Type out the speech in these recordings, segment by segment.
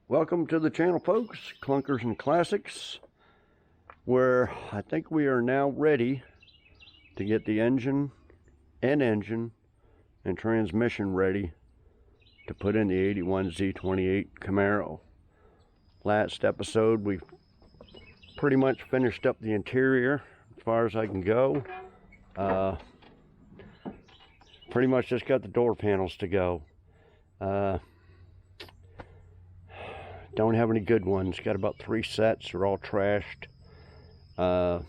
Welcome to the channel, folks. Clunkers and Classics, where I think we are now ready to get the engine and transmission ready to put in the 81 Z28 Camaro. Last episode we pretty much finished up the interior as far as I can go. Pretty much just got the door panels to go. Don't have any good ones. Got about 3 sets. They're all trashed. I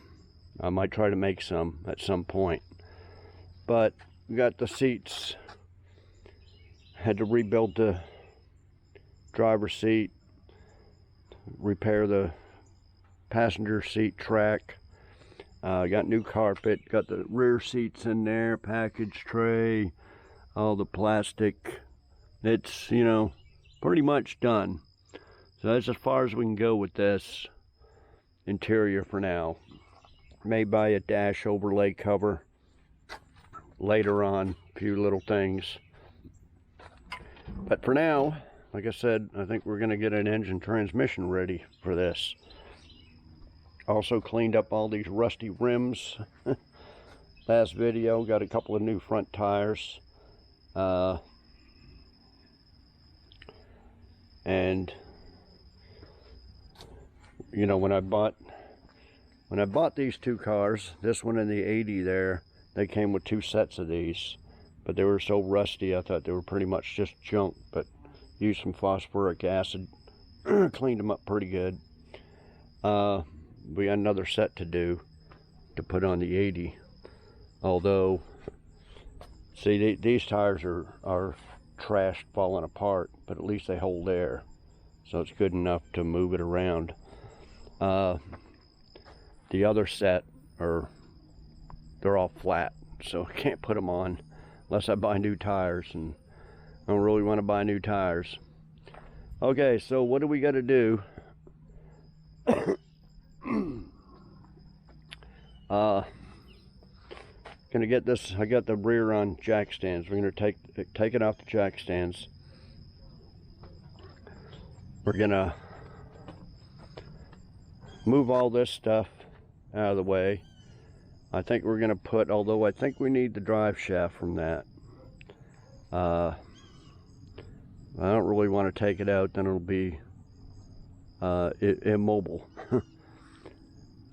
might try to make some at some point. But we got the seats. Had to rebuild the driver's seat, repair the passenger seat track. Got new carpet. Got the rear seats in there, package tray, all the plastic. It's, you know, pretty much done. So that's as far as we can go with this interior for now. May buy a dash overlay cover later on, a few little things. But for now, like I said, I think we're going to get an engine transmission ready for this. Also cleaned up all these rusty rims. Last video, got a couple of new front tires. And you know, when I bought these two cars, this one and the 80 there, they came with 2 sets of these, but they were so rusty I thought they were pretty much just junk, but used some phosphoric acid, cleaned them up pretty good. We got another set to do to put on the 80, although see, these tires are trashed, falling apart, but at least they hold air, so it's good enough to move it around. The other set they're all flat, so I can't put them on unless I buy new tires, and I don't really want to buy new tires. Okay, so what do we got to do? Gonna get this. I got the rear on jack stands. We're gonna take it off the jack stands. We're gonna move all this stuff out of the way. I think we're going to put, although I think we need the drive shaft from that. I don't really want to take it out, then it'll be immobile.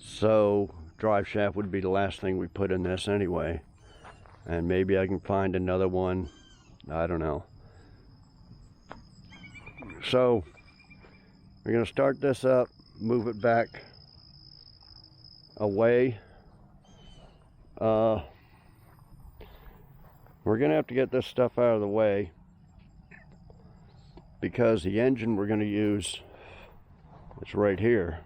So drive shaft would be the last thing we put in this anyway. And maybe I can find another one. I don't know. So we're going to start this up, move it back away. We're gonna have to get this stuff out of the way because the engine we're gonna use is right here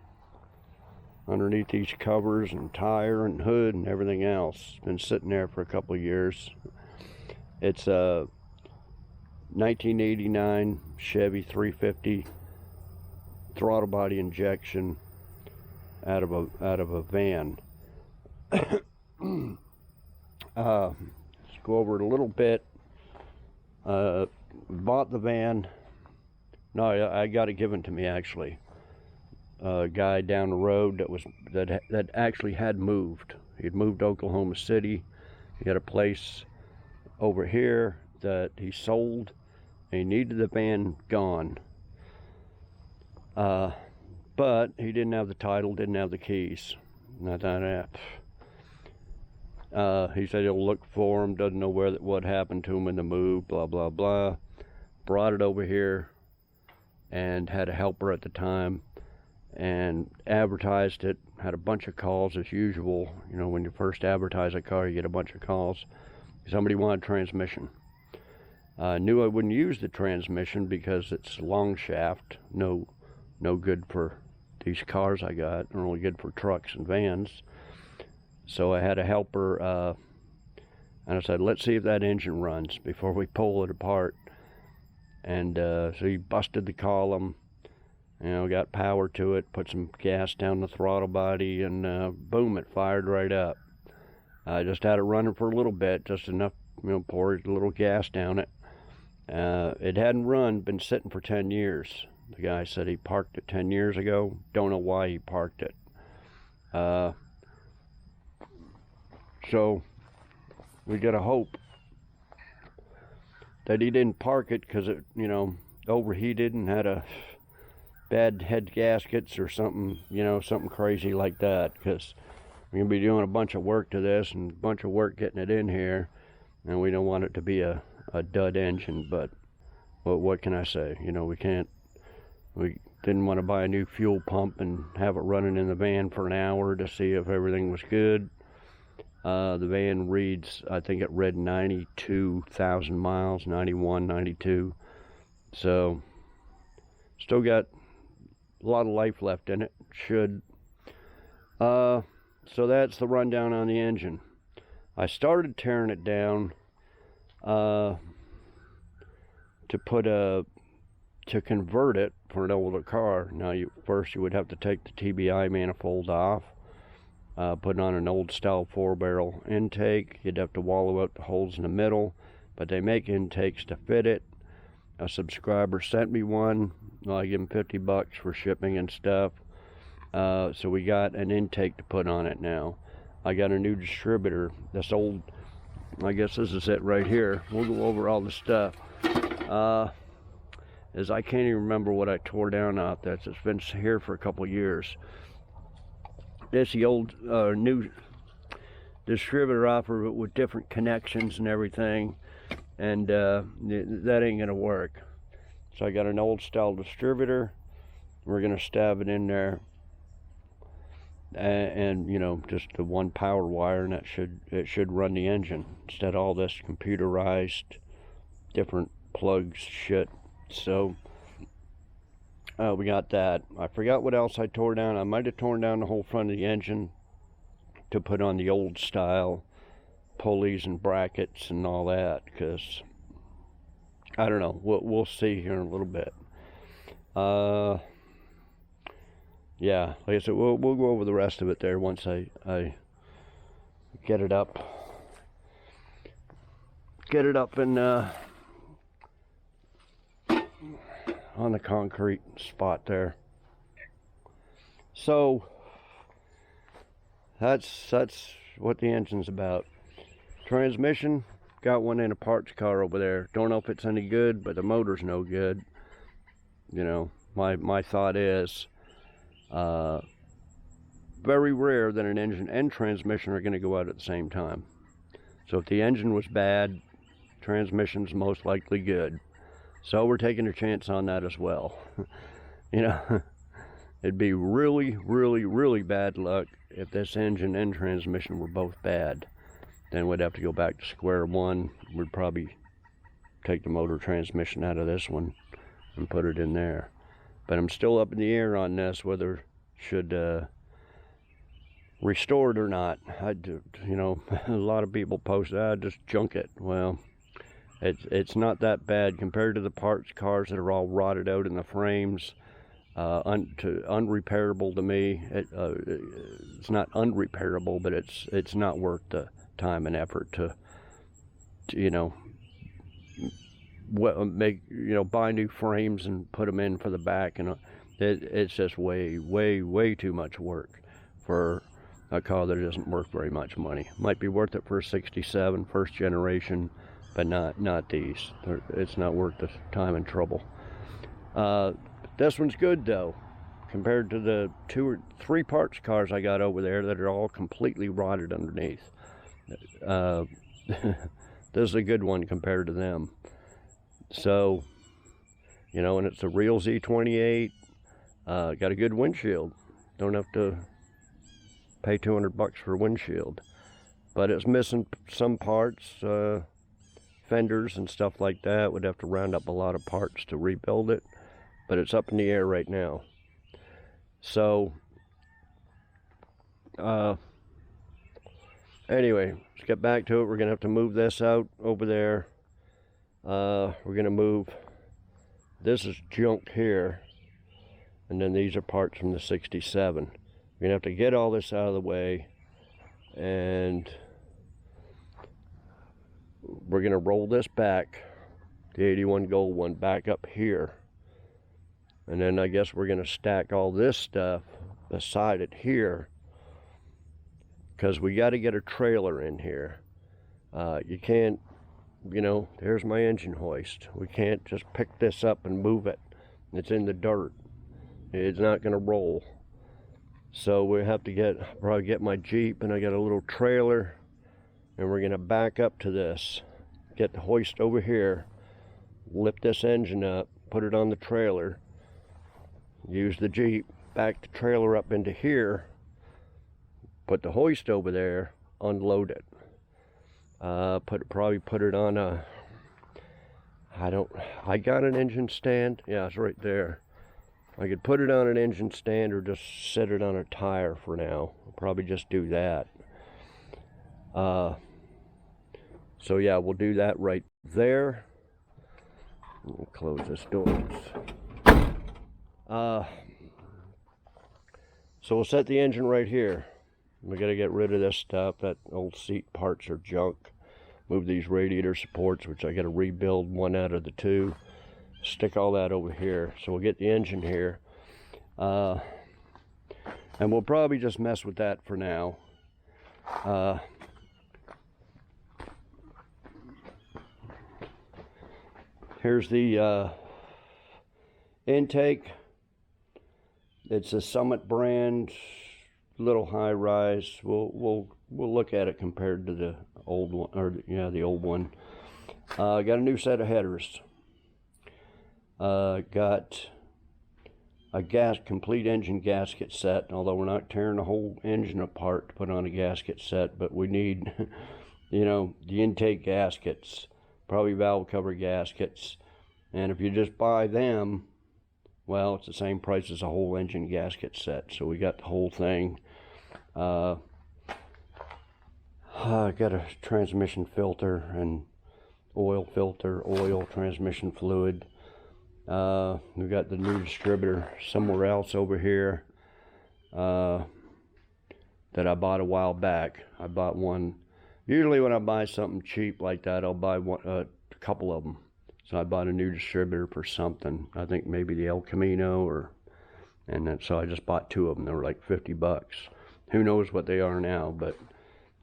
underneath these covers and tire and hood and everything else. It's been sitting there for a couple of years. It's a 1989 Chevy 350 throttle body injection out of a van. Let's go over it a little bit. Bought the van. No, I got it given to me actually. A guy down the road that actually had moved. He'd moved to Oklahoma City. He had a place over here that he sold, and he needed the van gone. But he didn't have the title, didn't have the keys. Not that. He said he'll look for him, doesn't know what happened to him in the move, blah, blah, blah. Brought it over here and had a helper at the time and advertised it. Had a bunch of calls as usual. You know, when you first advertise a car, you get a bunch of calls. Somebody wanted transmission. Knew I wouldn't use the transmission because it's long shaft, no good for these cars I got, they're only good for trucks and vans. So I had a helper, and I said, let's see if that engine runs before we pull it apart. And so he busted the column, you know, got power to it, put some gas down the throttle body, and boom, it fired right up. I just had it running for a little bit, just enough, you know, pour a little gas down it. It hadn't been sitting for 10 years. The guy said he parked it 10 years ago. Don't know why he parked it. So we gotta hope that he didn't park it because it, you know, overheated and had a bad head gaskets or something, you know, something crazy like that, because we're gonna be doing a bunch of work to this and a bunch of work getting it in here, and we don't want it to be a dud engine. But what can I say? You know, we didn't want to buy a new fuel pump and have it running in the van for an hour to see if everything was good. The van reads, I think it read 92,000 miles, 91, 92. So still got a lot of life left in it. Should. So that's the rundown on the engine. I started tearing it down to convert it for an older car. Now, first you would have to take the TBI manifold off, put on an old style 4-barrel intake. You'd have to wallow out the holes in the middle, but they make intakes to fit it. A subscriber sent me one. Well, I give him $50 for shipping and stuff. So we got an intake to put on it now. I got a new distributor. This old, I guess this is it right here. We'll go over all the stuff. As I can't even remember what I tore down out there. It's been here for a couple years. This the old new distributor offer with different connections and everything, and that ain't gonna work. So I got an old style distributor. We're gonna stab it in there, and you know, just the one power wire, and it should run the engine instead of all this computerized different plugs shit. So we got that. I forgot what else I tore down. I might have torn down the whole front of the engine to put on the old style pulleys and brackets and all that, because I don't know. We'll see here in a little bit. Yeah, like I said, we'll go over the rest of it there once I get it up. Get it up and on the concrete spot there. So that's what the engine's about. Transmission, got one in a parts car over there. Don't know if it's any good, but the motor's no good. You know, my thought is very rare that an engine and transmission are going to go out at the same time. So if the engine was bad, transmission's most likely good. So we're taking a chance on that as well. You know, it'd be really, really, really bad luck if this engine and transmission were both bad. Then we'd have to go back to square one. We'd probably take the motor transmission out of this one and put it in there. But I'm still up in the air on this, whether should restore it or not. You know, a lot of people post, just junk it. Well, it's not that bad compared to the parts cars that are all rotted out in the frames. Unrepairable to me. It's not unrepairable, but it's not worth the time and effort to you know, buy new frames and put them in for the back, and it's just way too much work for a car that doesn't worth very much money. Might be worth it for a 67 first generation, but not these. It's not worth the time and trouble. This one's good though, compared to the 2 or 3 parts cars I got over there that are all completely rotted underneath. This is a good one compared to them. So, you know, and it's a real Z28. Got a good windshield. Don't have to pay $200 for a windshield. But it's missing some parts, fenders and stuff like that. Would have to round up a lot of parts to rebuild it. But it's up in the air right now. So, anyway, let's get back to it. We're going to have to move this out over there. We're going to move, this is junk here, and then these are parts from the 67. We're going to have to get all this out of the way, and we're going to roll this back, the 81 gold one, back up here, And then I guess we're going to stack all this stuff beside it here, because we got to get a trailer in here. You can't, you know, there's my engine hoist. We can't just pick this up and move it. It's in the dirt. It's not going to roll. So we have to probably get my Jeep, and I got a little trailer, and we're going to back up to this, get the hoist over here, lift this engine up, put it on the trailer, use the Jeep, back the trailer up into here, put the hoist over there, unload it. Probably put it on a, I got an engine stand. Yeah, it's right there. I could put it on an engine stand or just set it on a tire for now. I'll probably just do that. So yeah, we'll do that right there. We'll close this door. So we'll set the engine right here. We got to get rid of this stuff. That old seat parts are junk. Move these radiator supports, which I got to rebuild one out of the two. Stick all that over here. So we'll get the engine here. And we'll probably just mess with that for now. Here's the intake. It's a Summit brand, little high rise. We'll look at it compared to the old one, or yeah, the old one. Got a new set of headers. Got a complete engine gasket set, although we're not tearing the whole engine apart to put on a gasket set, but we need, you know, the intake gaskets, probably valve cover gaskets, and if you just buy them, well, it's the same price as a whole engine gasket set. So we got the whole thing. I got a transmission filter and oil filter, oil, transmission fluid. We got the new distributor somewhere else over here that I bought a while back. I bought one. Usually when I buy something cheap like that, I'll buy a couple of them. So I bought a new distributor for something. I think maybe the El Camino, and then so I just bought two of them. They were like 50 bucks. Who knows what they are now, but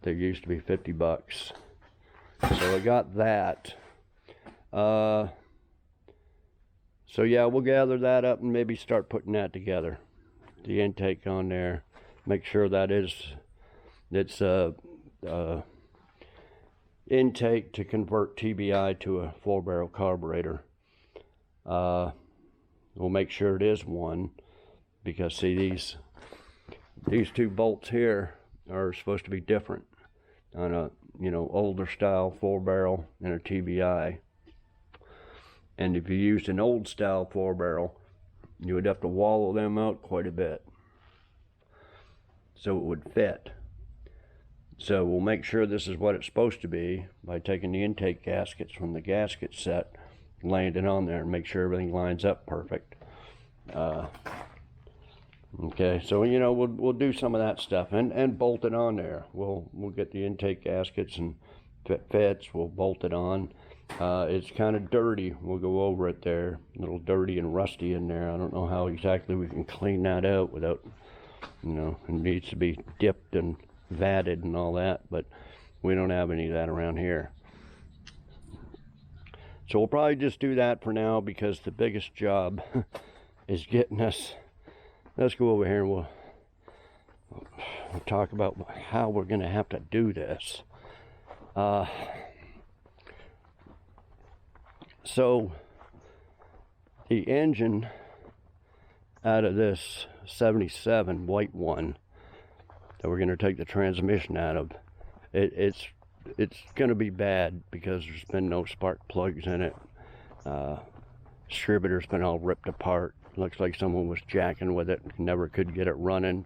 they used to be 50 bucks. So I got that. So yeah, we'll gather that up and maybe start putting that together. The intake on there. Make sure that it's intake to convert TBI to a 4-barrel carburetor. We'll make sure it is one, because see, these two bolts here are supposed to be different on a, you know, older style 4-barrel and a TBI. And if you used an old style 4-barrel, you would have to wallow them out quite a bit so it would fit. So we'll make sure this is what it's supposed to be by taking the intake gaskets from the gasket set, laying it on there, and make sure everything lines up perfect. Okay, so you know, we'll do some of that stuff and bolt it on there. We'll get the intake gaskets, and if it fits, we'll bolt it on. It's kind of dirty. We'll go over it there. A little dirty and rusty in there. I don't know how exactly we can clean that out without, you know, it needs to be dipped and vatted and all that, but we don't have any of that around here. So we'll probably just do that for now, because the biggest job is getting us. Let's go over here and we'll talk about how we're going to have to do this. So the engine out of this 77 white one that we're going to take the transmission out of, it's going to be bad because there's been no spark plugs in it. Distributor's been all ripped apart. Looks like someone was jacking with it, never could get it running.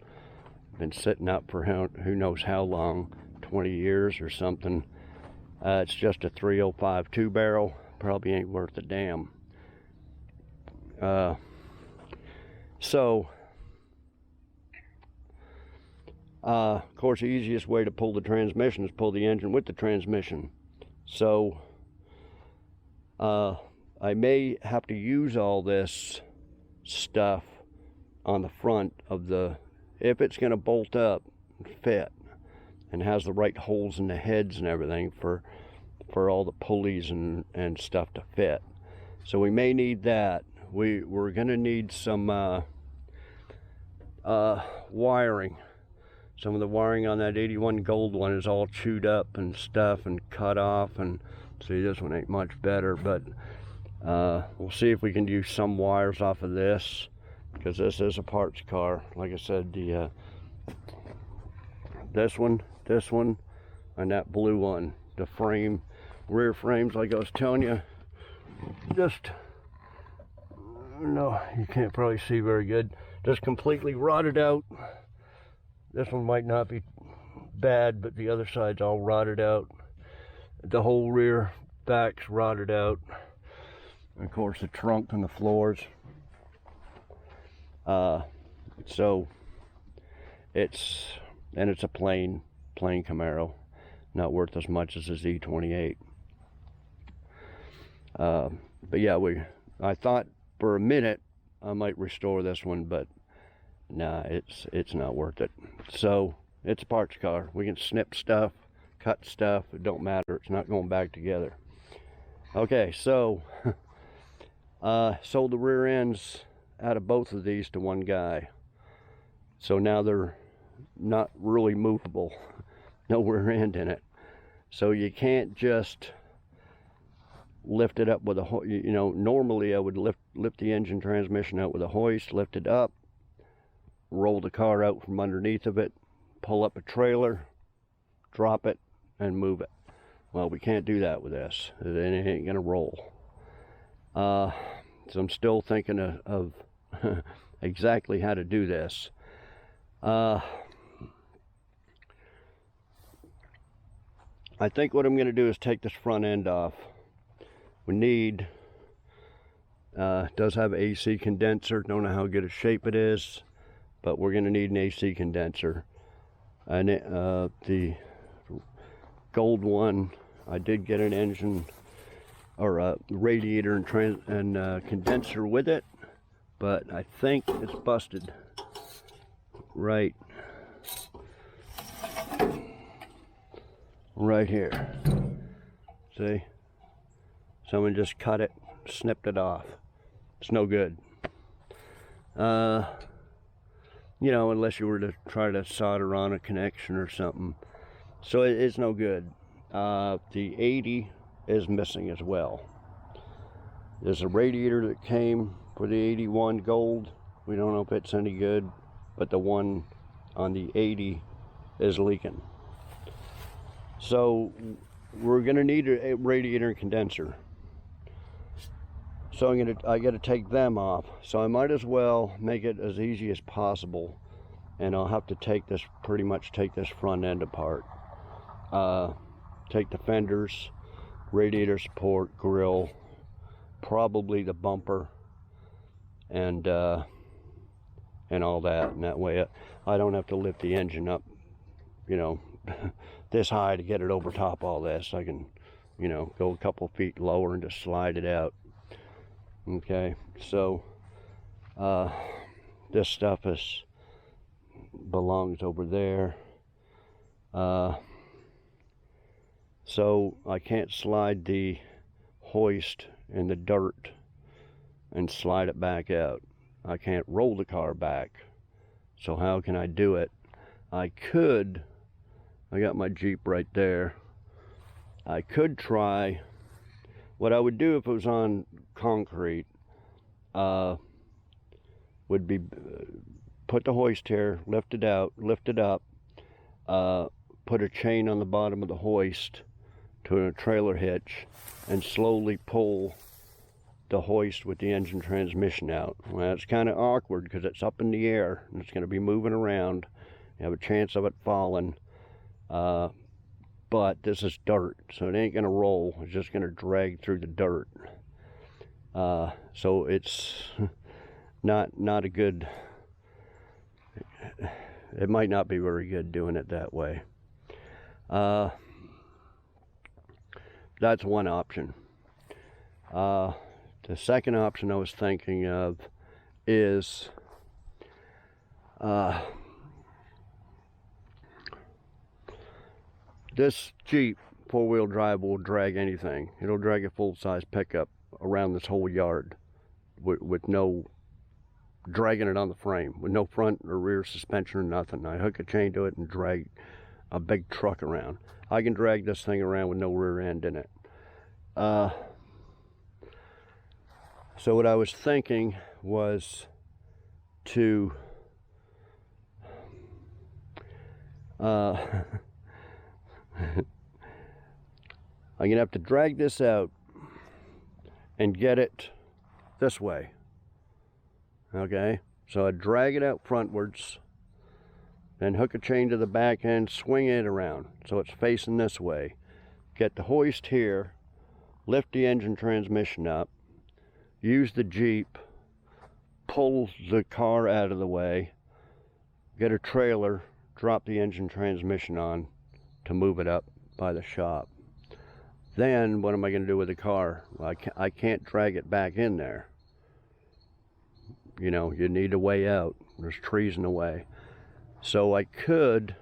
Been sitting up for who knows how long, 20 years or something. It's just a 305 2-barrel. Probably ain't worth a damn. Of course, the easiest way to pull the transmission is pull the engine with the transmission. So I may have to use all this stuff on the front of the, if it's going to bolt up, fit, and has the right holes in the heads and everything for all the pulleys and stuff to fit. So we may need that. We're going to need some wiring. Some of the wiring on that 81 Gold one is all chewed up and stuff and cut off, and see, this one ain't much better, but we'll see if we can use some wires off of this, because this is a parts car. Like I said, the this one, and that blue one, the frame, rear frames, like I was telling you, just, no, you can't probably see very good, just completely rotted out. This one might not be bad, but the other side's all rotted out. The whole rear back's rotted out. And of course, the trunk and the floors. So it's a plain Camaro, not worth as much as a Z28. But yeah, I thought for a minute I might restore this one, but nah, it's not worth it. So it's a parts car. We can snip stuff, cut stuff, it don't matter. It's not going back together. Okay, so sold the rear ends out of both of these to one guy. So now they're not really movable. No rear end in it. So you can't just lift it up with a, you know, normally I would lift the engine transmission out with a hoist, lift it up, roll the car out from underneath of it, pull up a trailer, drop it, and move it. Well, we can't do that with this. It ain't gonna roll. So I'm still thinking of exactly how to do this. I think what I'm gonna do is take this front end off. We need, does have AC condenser. Don't know how good a shape it is, but we're gonna need an AC condenser. And the Gold one, I did get an engine or a radiator and condenser with it, but I think it's busted right here. See, someone just cut it, snipped it off. It's no good. You know, unless you were to try to solder on a connection or something. So it's no good. The 80 is missing as well. There's a radiator that came for the 81 Gold. We don't know if it's any good, but the one on the 80 is leaking. So we're gonna need a radiator and condenser. So I gotta take them off. So I might as well make it as easy as possible, and I'll have to pretty much take this front end apart. Take the fenders, radiator support, grill, probably the bumper, and all that. And that way I don't have to lift the engine up, you know, this high to get it over top all this. I can, you know, go a couple feet lower and just slide it out. Okay, so this stuff belongs over there. So I can't slide the hoist in the dirt and slide it back out. I can't roll the car back. So how can I do it? I got my Jeep right there. I could try, what I would do if it was on concrete, would be put the hoist here, lift it out, lift it up, put a chain on the bottom of the hoist to a trailer hitch, and slowly pull the hoist with the engine transmission out. Well, it's kind of awkward because it's up in the air and it's going to be moving around. You have a chance of it falling, but this is dirt, so it ain't going to roll. It's just going to drag through the dirt. So it's not a good, it might not be very good doing it that way. That's one option. The second option I was thinking of is this Jeep 4-wheel drive will drag anything. It'll drag a full-size pickup around this whole yard with no dragging it on the frame, with no front or rear suspension or nothing. I hook a chain to it and drag a big truck around. I can drag this thing around with no rear end in it. So what I was thinking was to I'm gonna have to drag this out and get it this way. Okay, so I drag it out frontwards, then hook a chain to the back end, swing it around so it's facing this way. Get the hoist here, lift the engine transmission up, use the Jeep, pull the car out of the way, get a trailer, drop the engine transmission on to move it up by the shop. Then what am I going to do with the car? Well, I can't drag it back in there. You know, you need a way out. There's trees in the way. So I could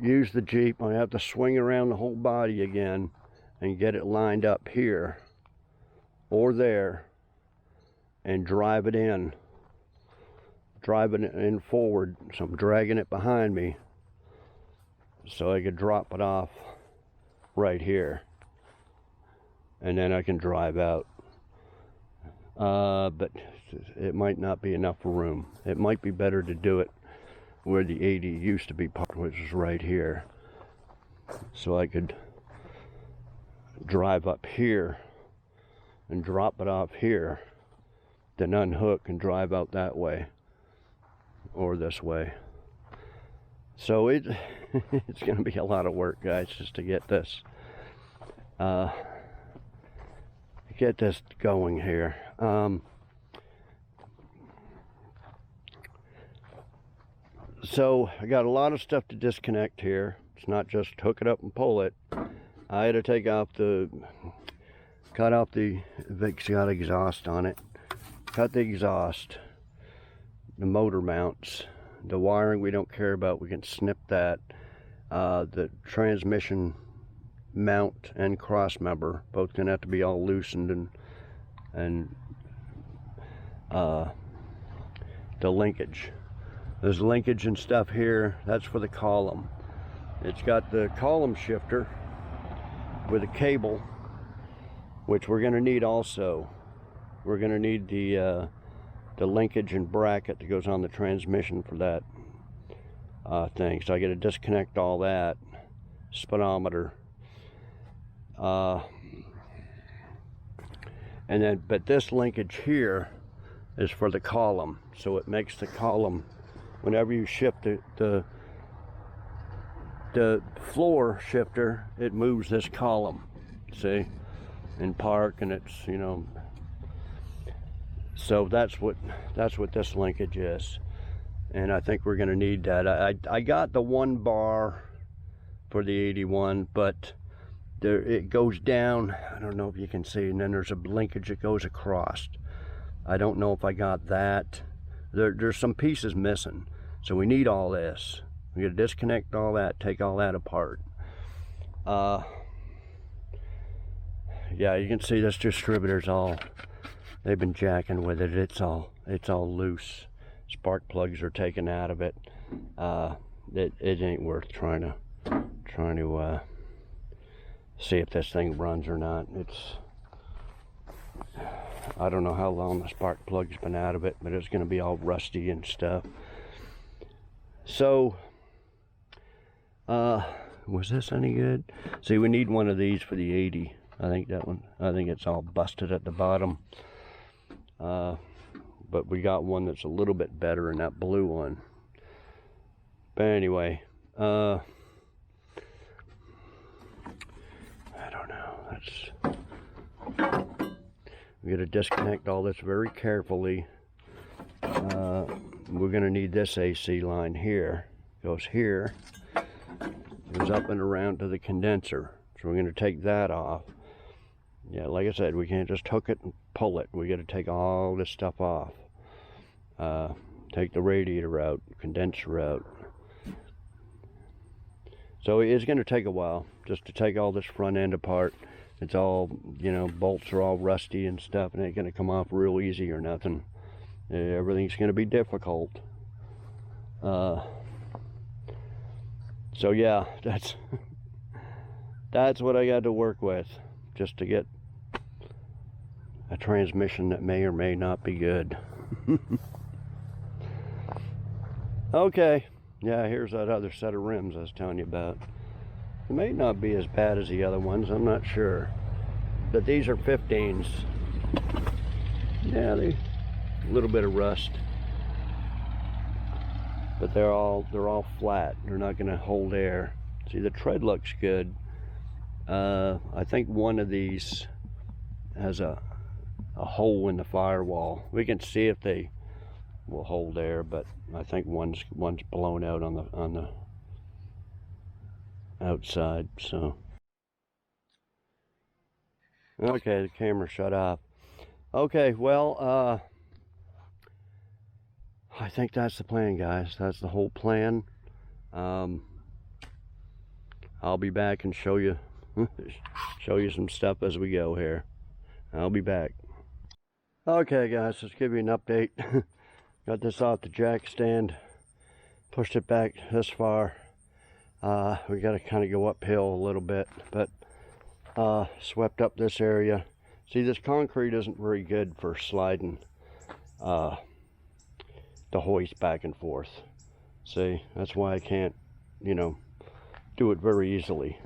use the Jeep. I have to swing around the whole body again and get it lined up here or there and drive it in. Driving it in forward, so I'm dragging it behind me so I could drop it off right here and then I can drive out. But it might not be enough room. It might be better to do it where the 80 used to be parked, which is right here, so I could drive up here and drop it off here, then unhook and drive out that way or this way. So it's going to be a lot of work, guys, just to get this going here. So I got a lot of stuff to disconnect here. It's not just hook it up and pull it. I had to take off cut off the, it's got exhaust on it. Cut the exhaust, the motor mounts, the wiring we don't care about, we can snip that. The transmission mount and cross member, both gonna have to be all loosened, and the linkage. There's linkage and stuff here, that's for the column. It's got the column shifter with a cable, which we're gonna need also. We're gonna need the linkage and bracket that goes on the transmission for that thing. So I got to disconnect all that, speedometer, and then, but this linkage here is for the column, so it makes the column, whenever you shift the floor shifter, it moves this column, see, in park, and it's, you know, so that's what this linkage is. And I think we're going to need that. I got the 1 bar for the 81, but there, it goes down, I don't know if you can see, and then there's a linkage that goes across. I don't know if I got that. There's some pieces missing, so we need all this. We got to disconnect all that, take all that apart. Yeah, you can see this distributor's all, they've been jacking with it. It's all loose. Spark plugs are taken out of it. It ain't worth trying to see if this thing runs or not. I don't know how long the spark plug's been out of it, but it's going to be all rusty and stuff. So was this any good? See, we need one of these for the 80. I think it's all busted at the bottom. But we got one that's a little bit better than that blue one. But anyway, I don't know. We got to disconnect all this very carefully. We're going to need this AC line here. Goes here. Goes up and around to the condenser. So we're going to take that off. Yeah, like I said, we can't just hook it and pull it. We got to take all this stuff off. Take the radiator out, condenser out. So it's going to take a while just to take all this front end apart. It's all, you know, bolts are all rusty and stuff, and it ain't going to come off real easy or nothing. Everything's going to be difficult. So yeah, that's what I got to work with, just to get a transmission that may or may not be good. Okay, yeah, here's that other set of rims I was telling you about. It may not be as bad as the other ones, I'm not sure. But these are 15s. Yeah, they a little bit of rust. But they're all flat. They're not going to hold air. See, the tread looks good. I think one of these has a hole in the firewall. We can see if they will hold air, but I think one's blown out on the outside. So okay, the camera shut off. Okay, well, I think that's the plan, guys. That's the whole plan. I'll be back and show you some stuff as we go here. I'll be back. Okay, guys, let's give you an update. Got this off the jack stand, pushed it back this far. We got to kind of go uphill a little bit, but swept up this area. See, this concrete isn't very good for sliding the hoist back and forth. See, that's why I can't, you know, do it very easily.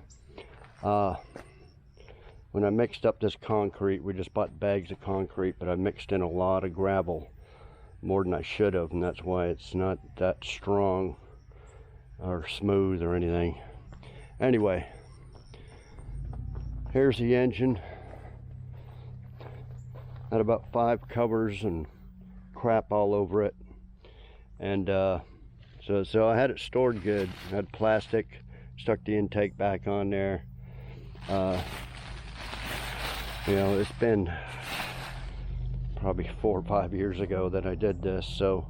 When I mixed up this concrete, we just bought bags of concrete, but I mixed in a lot of gravel, more than I should have, and that's why it's not that strong or smooth or anything. Anyway, here's the engine. Had about 5 covers and crap all over it, and so I had it stored good. I had plastic, stuck the intake back on there. You know, it's been probably 4 or 5 years ago that I did this, so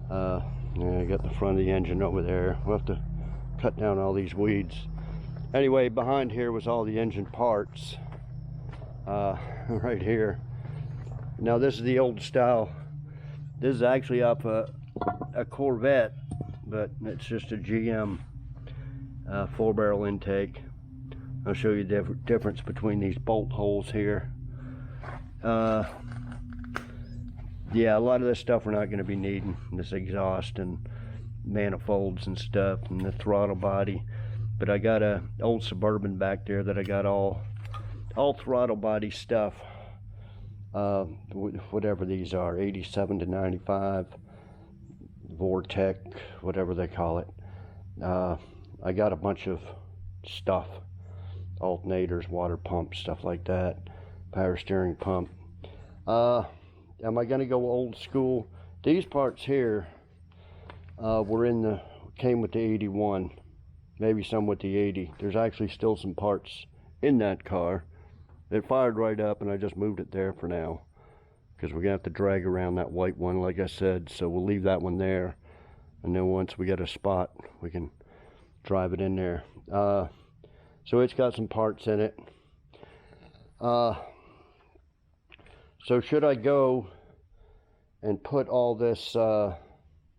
yeah, I got the front of the engine over there. We'll have to cut down all these weeds. Anyway, behind here was all the engine parts, right here. Now this is the old style. This is actually off a Corvette, but it's just a GM 4-barrel intake. I'll show you the difference between these bolt holes here. Yeah, a lot of this stuff we're not going to be needing. This exhaust and manifolds and stuff, and the throttle body. But I got a old Suburban back there that I got all throttle body stuff. Whatever these are, 87 to 95, Vortec, whatever they call it. I got a bunch of stuff, alternators, water pumps, stuff like that, power steering pump. Am I going to go old school? These parts here came with the 81, maybe some with the 80. There's actually still some parts in that car. It fired right up, and I just moved it there for now, because we're going to have to drag around that white one, like I said, so we'll leave that one there, and then once we get a spot, we can drive it in there. So it's got some parts in it. So should I go and put all this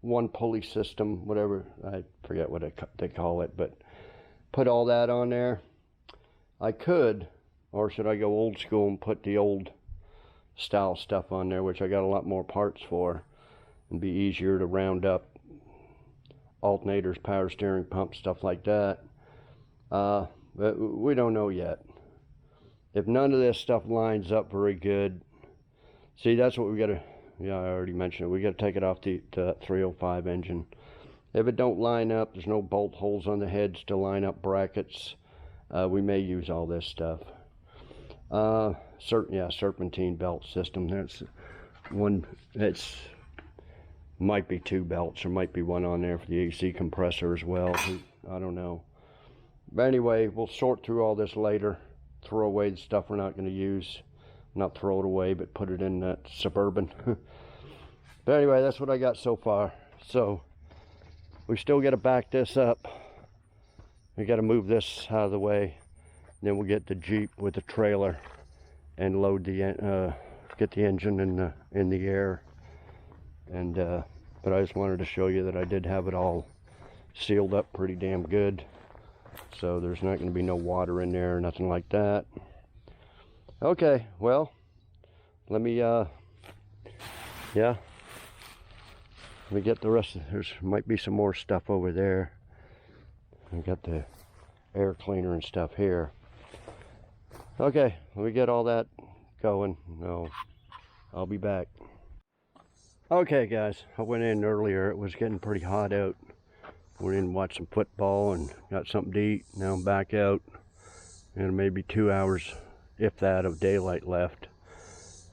one pulley system, whatever, I forget what they call it, but put all that on there? I could, or should I go old school and put the old style stuff on there, which I got a lot more parts for, and be easier to round up, alternators, power steering pump, stuff like that. But we don't know yet. If none of this stuff lines up very good, see, that's what we got to, yeah, I already mentioned it, we got to take it off the 305 engine. If it don't line up, there's no bolt holes on the heads to line up brackets, we may use all this stuff. Serpentine belt system. That's one. It's might be 2 belts, or might be one on there for the AC compressor as well. I don't know. But anyway, we'll sort through all this later. throw away the stuff we're not going to use. Not throw it away, but put it in that Suburban. But anyway, that's what I got so far. So we still got to back this up. We got to move this out of the way. Then we'll get the Jeep with the trailer and load the get the engine in the air. And but I just wanted to show you that I did have it all sealed up pretty damn good. So there's not going to be no water in there or nothing like that. Okay, well, let me let me get the rest of, there might be some more stuff over there. I got the air cleaner and stuff here. Okay, let me get all that going. No, I'll be back. Okay guys, I went in earlier. It was getting pretty hot out. Went in and watched some football and got something to eat. Now I'm back out, and maybe 2 hours, if that, of daylight left.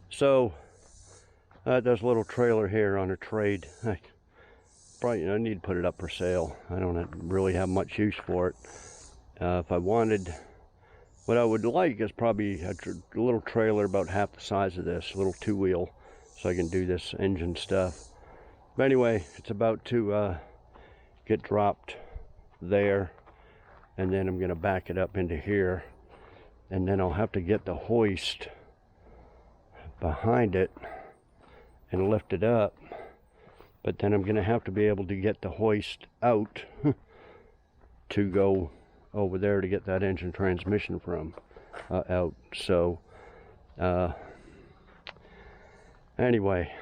So there's a little trailer here on a trade. I need to put it up for sale. I don't really have much use for it. If I wanted, what I would like is probably a little trailer about half the size of this, a little two-wheel, so I can do this engine stuff. But anyway, it's about to get dropped there, and then I'm going to back it up into here, and then I'll have to get the hoist behind it and lift it up. But then I'm going to have to be able to get the hoist out to go over there to get that engine transmission from out. So anyway,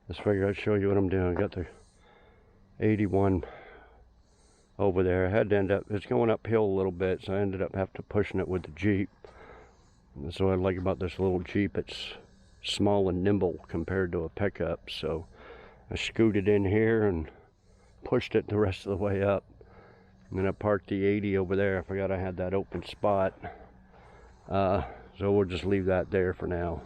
let's figure I'd show you what I'm doing. I got the 81 over there. I had to end up, it's going uphill a little bit, so I ended up having to pushing it with the Jeep. And that's what I like about this little Jeep. It's small and nimble compared to a pickup. So I scooted in here and pushed it the rest of the way up. And then I parked the 80 over there. I forgot I had that open spot. So we'll just leave that there for now.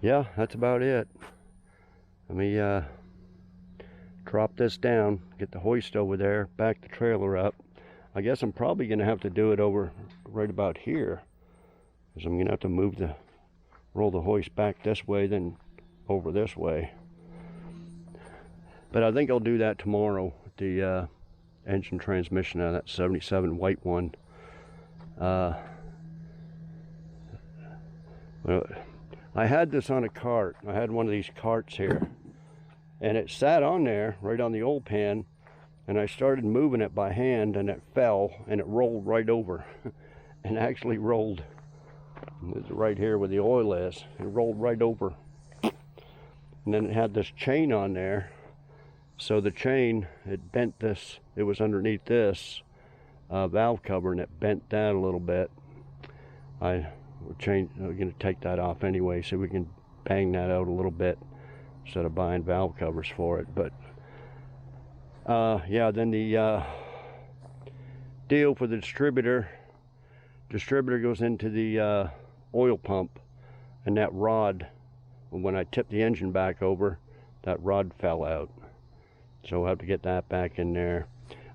Yeah, that's about it. Let me drop this down, get the hoist over there, back the trailer up. I guess I'm probably going to have to do it over right about here, because I'm going to have to roll the hoist back this way, then over this way. But I think I'll do that tomorrow, the engine transmission out of that 77 white one. Well, I had this on a cart. I had one of these carts here, and it sat on there right on the oil pan, and I started moving it by hand, and it fell and it rolled right over and actually rolled right here where the oil is. It rolled right over, and then it had this chain on there. So the chain, it bent this, it was underneath this valve cover, and it bent that a little bit. We're going to take that off anyway, so we can bang that out a little bit instead of buying valve covers for it. But yeah, then the deal for the distributor goes into the oil pump, and that rod, when I tipped the engine back over, that rod fell out. So we'll have to get that back in there.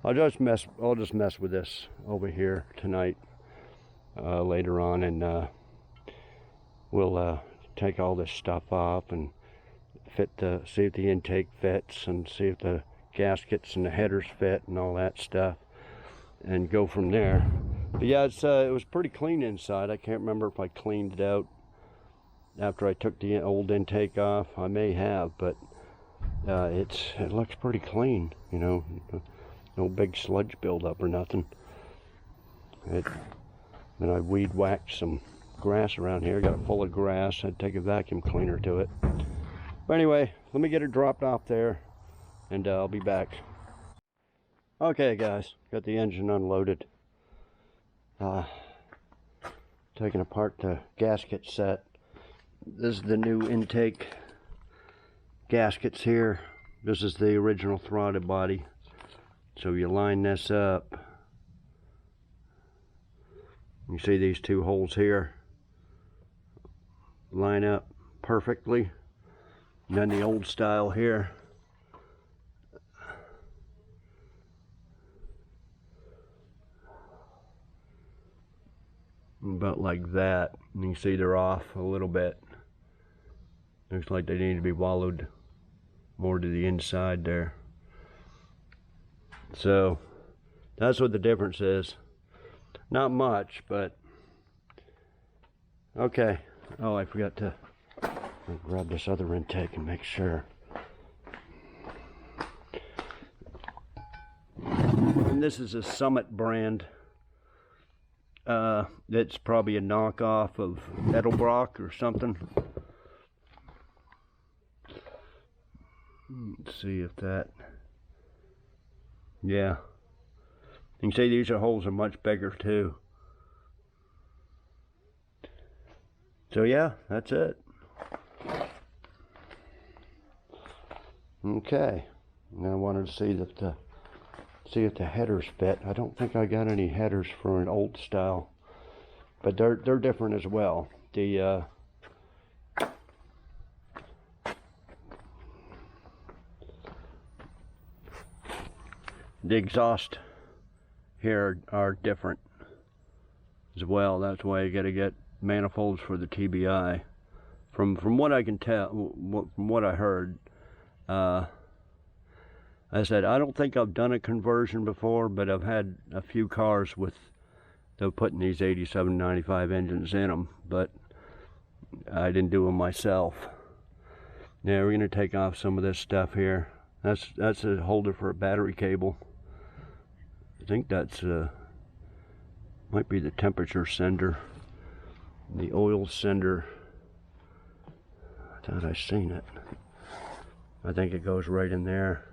I'll just mess with this over here tonight, later on, and we'll take all this stuff off and see if the intake fits, and see if the gaskets and the headers fit and all that stuff, and go from there. But yeah, it was pretty clean inside. I can't remember if I cleaned it out after I took the old intake off. I may have, but it looks pretty clean, you know, no big sludge buildup or nothing. Then I weed whacked some grass around here, got it full of grass. I'd take a vacuum cleaner to it. But anyway, let me get it dropped off there, and I'll be back. Okay guys, got the engine unloaded. Taking apart the gasket set. This is the new intake gaskets here. This is the original throttle body. So you line this up. You see these two holes here line up perfectly. And then the old style here. about like that. And you can see they're off a little bit. Looks like they need to be wallowed more to the inside there. So that's what the difference is. Not much, but okay. Oh, I forgot to grab this other intake and make sure. And this is a Summit brand. It's probably a knockoff of Edelbrock or something. Let's see if that, yeah. You can see these holes are much bigger too. So yeah, that's it. Okay. Now I wanted to see that see if the headers fit. I don't think I got any headers for an old style, but they're different as well. The exhaust here are different as well. That's why you got to get manifolds for the TBI. From what I can tell, from what I heard, I said, I don't think I've done a conversion before, but I've had a few cars with, they're putting these 8795 engines in them, but I didn't do them myself. Now we're going to take off some of this stuff here. That's a holder for a battery cable. I think that's might be the temperature sender, the oil sender. I thought I seen it. I think it goes right in there.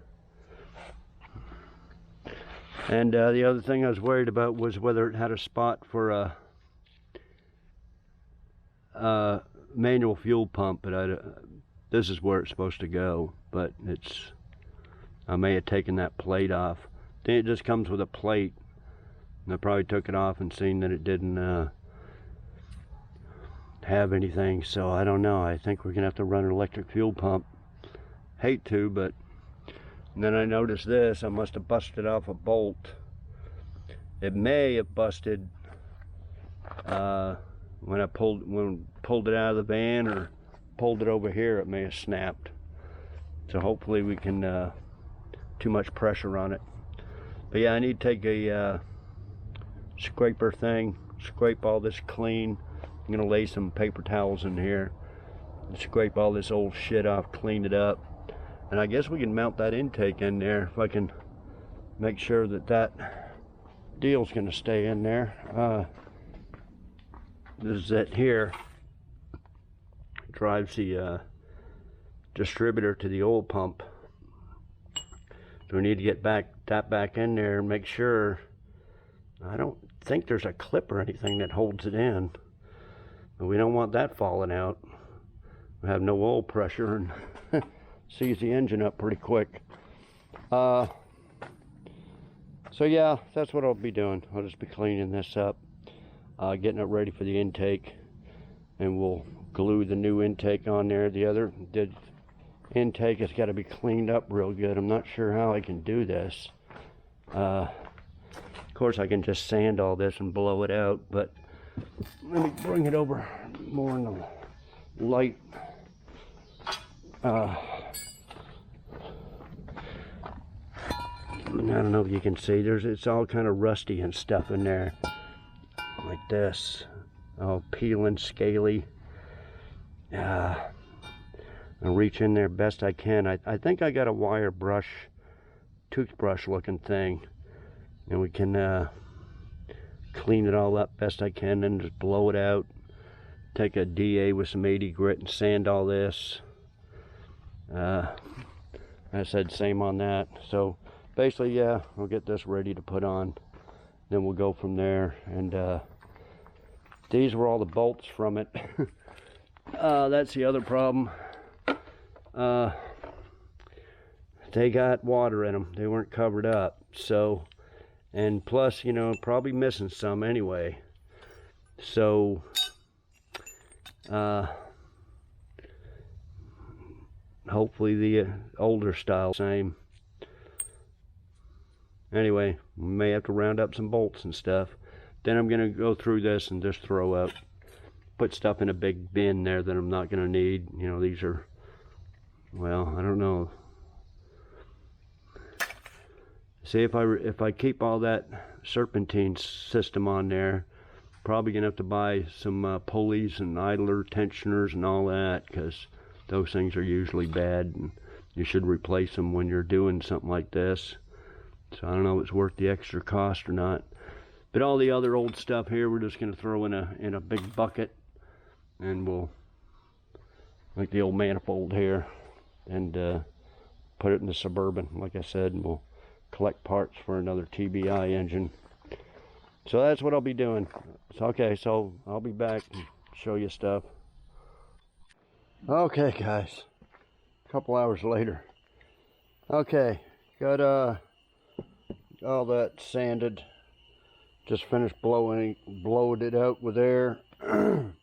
And the other thing I was worried about was whether it had a spot for a manual fuel pump, but this is where it's supposed to go, but I may have taken that plate off. Then it just comes with a plate, and I probably took it off and seen that it didn't have anything, so I don't know. I think we're gonna have to run an electric fuel pump. Hate to, but and then I noticed this. I must have busted off a bolt. It may have busted when I pulled it out of the van, or pulled it over here. It may have snapped. So hopefully we can too much pressure on it. But yeah, I need to take a scraper thing, scrape all this clean. I'm gonna lay some paper towels in here and scrape all this old shit off, clean it up. And I guess we can mount that intake in there if I can make sure that that deal's gonna stay in there. This is it here. Drives the distributor to the oil pump. So we need to get that back in there and make sure. I don't think there's a clip or anything that holds it in. But we don't want that falling out. We have no oil pressure and sees the engine up pretty quick. So yeah, that's what I'll be doing. I'll just be cleaning this up, getting it ready for the intake, and we'll glue the new intake on there. The intake has got to be cleaned up real good. I'm not sure how I can do this. Of course I can just sand all this and blow it out, but let me bring it over more in the light. I don't know if you can see, it's all kind of rusty and stuff in there, like this, all peeling, scaly. I'll reach in there best I can. I think I got a wire brush, toothbrush looking thing, and we can clean it all up best I can and just blow it out. Take a DA with some 80 grit and sand all this. I said same on that. So basically, yeah, we'll get this ready to put on, then we'll go from there. And these were all the bolts from it. That's the other problem. They got water in them. They weren't covered up. So, and plus, you know, probably missing some anyway. So hopefully the older style same. Anyway, we may have to round up some bolts and stuff. Then I'm gonna go through this and just throw out, put stuff in a big bin there that I'm not gonna need. You know, these are, well, I don't know. See, if I keep all that Serpentine system on there, probably gonna have to buy some pulleys and idler tensioners and all that, because those things are usually bad and you should replace them when you're doing something like this. So I don't know if it's worth the extra cost or not. But all the other old stuff here, we're just gonna throw in a big bucket, and we'll, like the old manifold here, and put it in the Suburban, like I said, and we'll collect parts for another TBI engine. So that's what I'll be doing. So, okay, so I'll be back and show you stuff. Okay, guys, a couple hours later. Okay, got all that sanded. Just finished blowing it out with air. Trying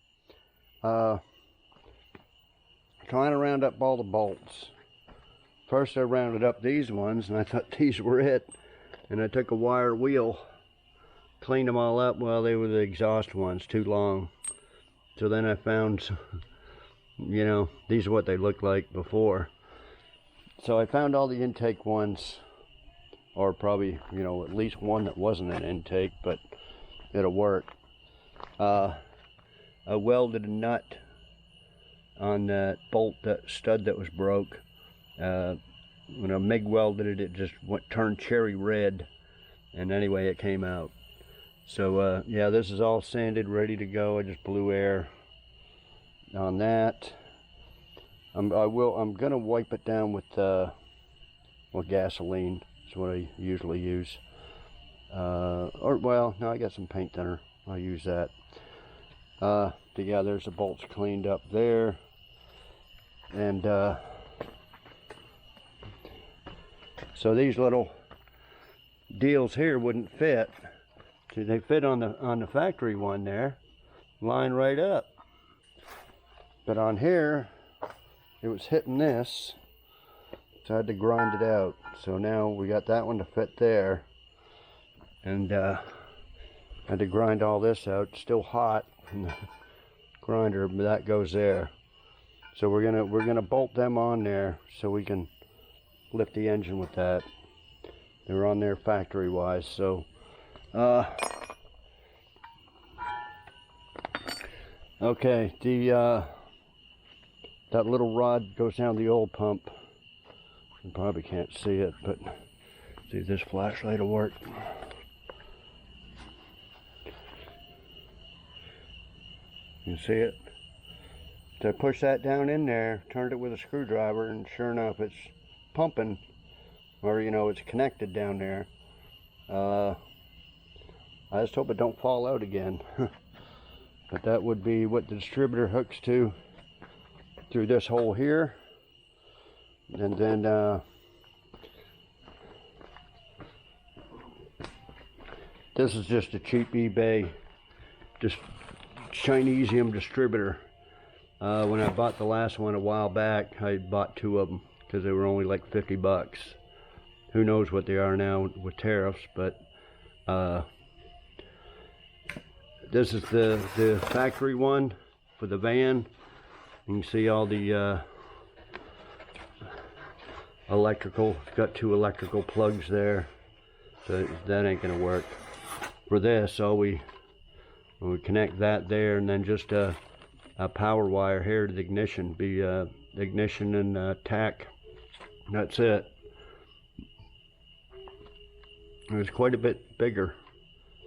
to round up all the bolts. First I rounded up these ones, and I thought these were it. And I took a wire wheel, cleaned them all up. Well, they were the exhaust ones, too long. So then I found, you know, these are what they looked like before. So I found all the intake ones, or probably, you know, at least one that wasn't an intake, but it'll work. I welded a nut on that bolt, that stud that was broke. When I MIG welded it, it just turned cherry red, and anyway, it came out. So yeah, this is all sanded, ready to go. I just blew air on that. I'm gonna wipe it down with gasoline. That's what I usually use. Or well, no, I got some paint thinner. I'll use that. Yeah, there's the bolts cleaned up there, and so these little deals here wouldn't fit. See, they fit on the factory one there, line right up. But on here, it was hitting this, so I had to grind it out. So now we got that one to fit there, and I had to grind all this out. It's still hot from the grinder, but that goes there. So we're gonna bolt them on there so we can lift the engine with that. They're on there factory wise. So okay, that little rod goes down the oil pump. You probably can't see it, but see if this flashlight will work. You see it? So I push that down in there, turned it with a screwdriver, and sure enough, it's pumping, or you know, it's connected down there. I just hope it don't fall out again. But that would be what the distributor hooks to through this hole here. And then this is just a cheap eBay, just Chinesium distributor. When I bought the last one a while back, I bought 2 of them because they were only like 50 bucks. Who knows what they are now with tariffs, but this is the factory one for the van. You can see all the electrical. It's got 2 electrical plugs there, so that ain't gonna work. For this, so we connect that there, and then just a power wire here to the ignition, be ignition and tack. That's it. It was quite a bit bigger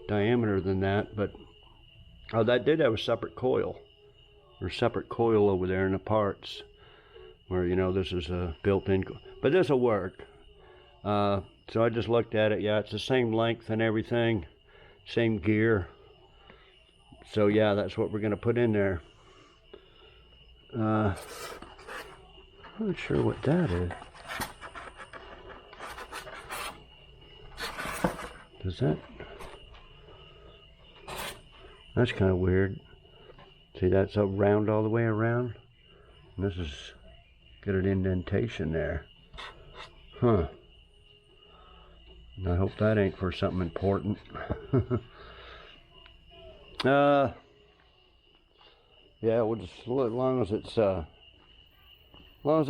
diameter than that, but oh, that did have a separate coil. There's a separate coil over there in the parts, where, you know, this is a built-in, but this will work. So I just looked at it. Yeah, it's the same length and everything, same gear. So yeah, that's what we're gonna put in there. I'm not sure what that is. Does that? That's kind of weird. See, that's up round all the way around. And this is got an indentation there. Huh. I hope that ain't for something important. Yeah, we'll just, as long as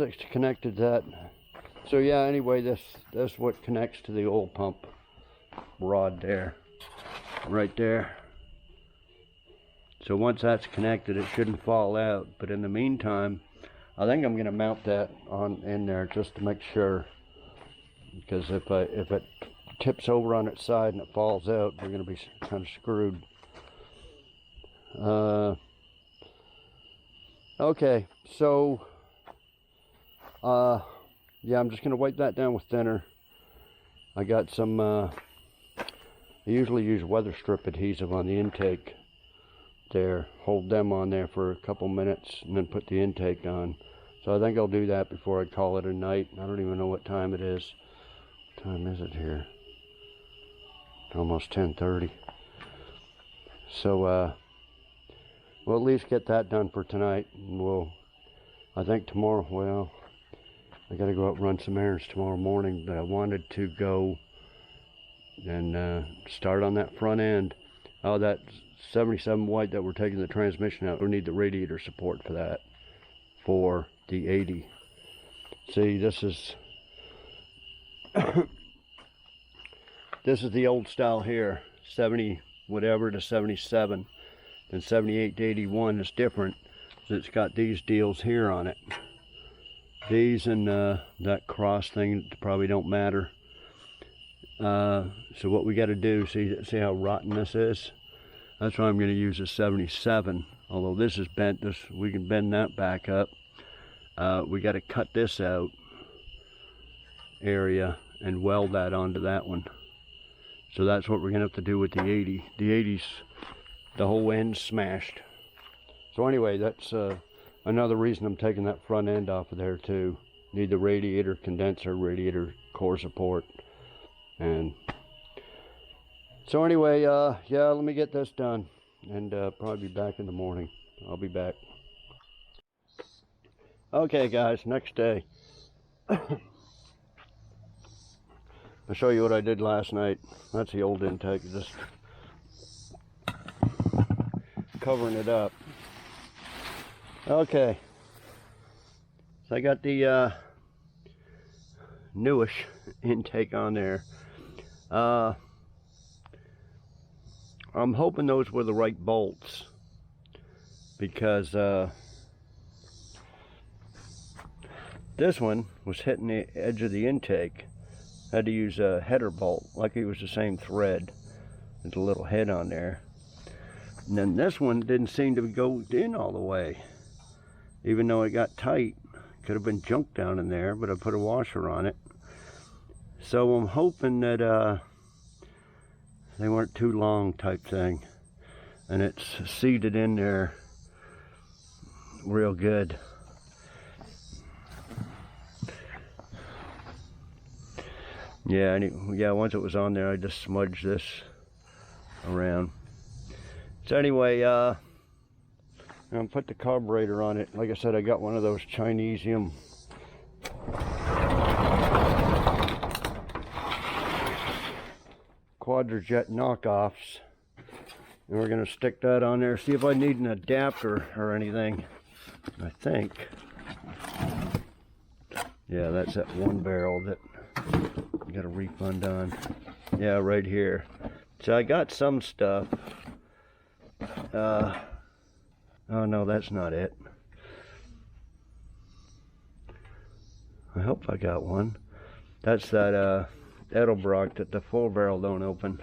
it's connected to that. So yeah, anyway, that's what connects to the oil pump rod there, right there. So once that's connected, it shouldn't fall out. But in the meantime, I think I'm going to mount that on in there just to make sure, because if it tips over on its side and it falls out, we're going to be kind of screwed. Okay, so yeah, I'm just going to wipe that down with thinner. I got some I usually use weather strip adhesive on the intake there, hold them on there for a couple minutes and then put the intake on. So I think I'll do that before I call it a night. I don't even know what time it is. What time is it here? Almost 10:30. So we'll at least get that done for tonight, and I think tomorrow, well, I gotta go out and run some errands tomorrow morning, but I wanted to go and start on that front end. Oh, that 77 white that we're taking the transmission out, we need the radiator support for that, for the 80. See, this is this is the old style here, 70 whatever to 77. And 78 to 81 is different. So it's got these deals here on it. These and that cross thing probably don't matter. So what we got to do, see how rotten this is? That's why I'm going to use a 77. Although this is bent, we can bend that back up. We got to cut this out area and weld that onto that one. So that's what we're going to have to do with the 80. The 80's, the whole end's smashed. So anyway, that's another reason I'm taking that front end off of there too. Need the radiator condenser, radiator core support. And so anyway, yeah, let me get this done and probably be back in the morning. I'll be back. Okay guys, next day. I'll show you what I did last night. That's the old intake, just covering it up. Okay, so I got the newish intake on there. I'm hoping those were the right bolts, because this one was hitting the edge of the intake. Had to use a header bolt, like it was the same thread. There's a little head on there. And then this one didn't seem to go in all the way, even though it got tight. Could have been junk down in there, but I put a washer on it. So I'm hoping that they weren't too long type thing, and it's seated in there real good. Yeah, yeah, once it was on there, I just smudged this around. So anyway, I'm gonna put the carburetor on it. Like I said, I got one of those Chinesium Quadrajet knockoffs, and we're gonna stick that on there, see if I need an adapter or anything. I think, yeah, that's that one barrel that I got a refund on. Yeah, right here. So I got some stuff. Oh no, that's not it. I hope I got one. That's that Edelbrock that the full barrel don't open.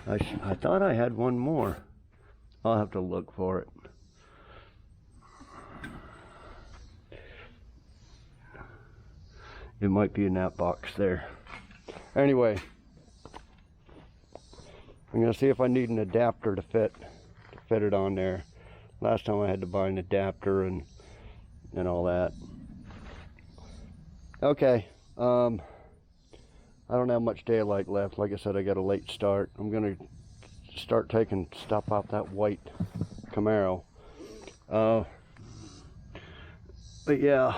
I thought I had one more. I'll have to look for it. It might be in that box there. Anyway, I'm gonna see if I need an adapter to fit it on there. Last time I had to buy an adapter and all that. Okay, I don't have much daylight left. Like I said, I got a late start. I'm gonna start taking stuff off that white Camaro. But yeah,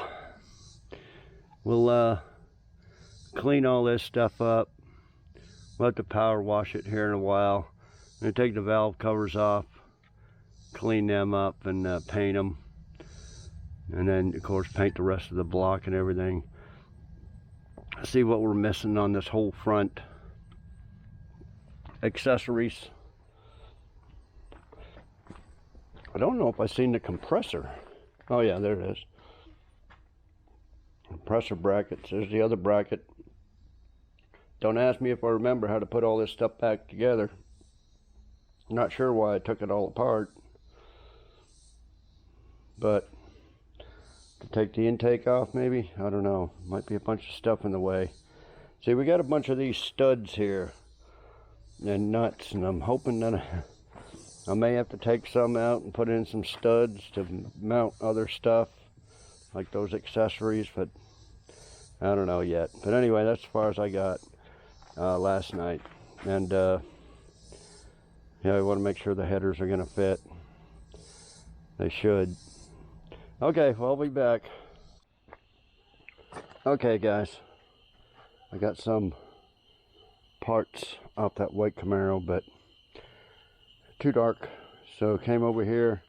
we'll clean all this stuff up. We'll have to power wash it here in a while. I take the valve covers off, clean them up, and paint them. And then, of course, paint the rest of the block and everything. See what we're missing on this whole front. Accessories. I don't know if I've seen the compressor. Oh yeah, there it is. Compressor brackets. There's the other bracket. Don't ask me if I remember how to put all this stuff back together. Not sure why I took it all apart. But to take the intake off, maybe? I don't know. Might be a bunch of stuff in the way. See, we got a bunch of these studs here and nuts, and I'm hoping that I may have to take some out and put in some studs to mount other stuff, like those accessories, but I don't know yet. But anyway, that's as far as I got last night. And yeah, I want to make sure the headers are going to fit. They should. Okay, well, I'll be back. Okay, guys, I got some parts off that white Camaro, but too dark, so came over here.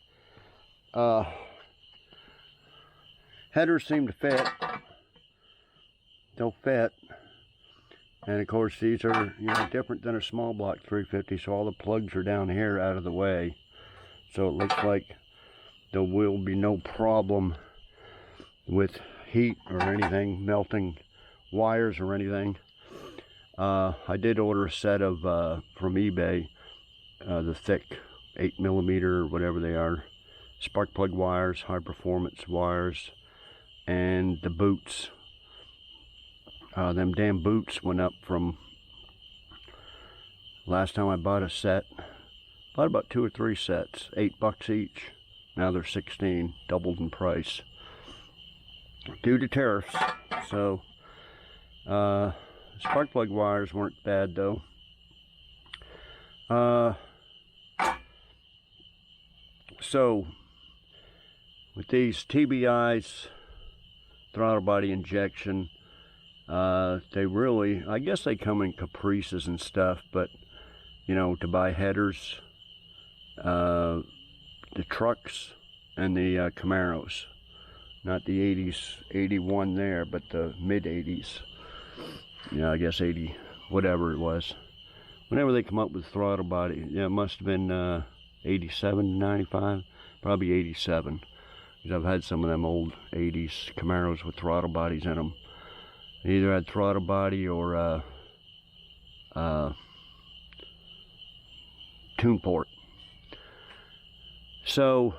Headers seem to fit. Don't fit. And of course, these are, you know, different than a small block 350, so all the plugs are down here out of the way. So it looks like there will be no problem with heat or anything, melting wires or anything. I did order a set of, from eBay, the thick 8mm or whatever they are, spark plug wires, high performance wires, and the boots. Them damn boots went up from last time I bought a set. Bought about 2 or 3 sets, $8 each. Now they're 16, doubled in price due to tariffs. So spark plug wires weren't bad though. So with these TBIs, throttle body injection, they really, I guess they come in caprices and stuff, but you know, to buy headers, the trucks and the Camaros, not the 80s, 81 there, but the mid 80s. Yeah, I guess 80, whatever it was. Whenever they come up with throttle body, yeah, it must have been 87 to 95, probably 87. Because I've had some of them old 80s Camaros with throttle bodies in them. They either had throttle body or tune port. So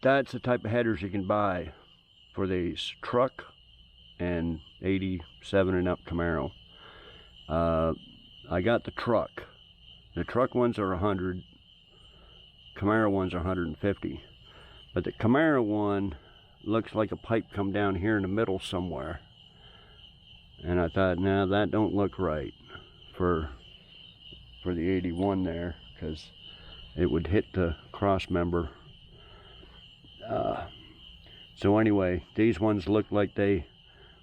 that's the type of headers you can buy for these truck and 87 and up Camaro. I got the truck. The truck ones are 100. Camaro ones are 150. But the Camaro one looks like a pipe come down here in the middle somewhere. And I thought, nah, that don't look right for the 81 there, because it would hit the cross member. So anyway, these ones look like they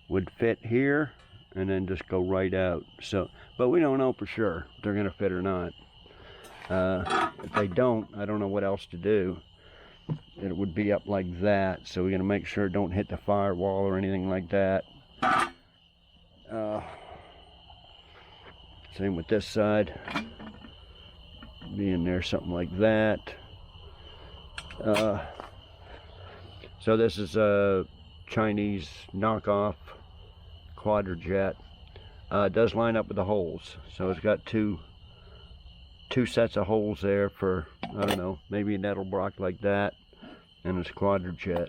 would fit here and then just go right out. So, but we don't know for sure if they're gonna fit or not. If they don't, I don't know what else to do. It would be up like that, so we're gonna make sure it don't hit the firewall or anything like that. Same with this side, being there something like that. So this is a Chinese knockoff quadrajet. It does line up with the holes, so it's got two sets of holes there for, I don't know, maybe a nettle block like that, and it's quadrajet.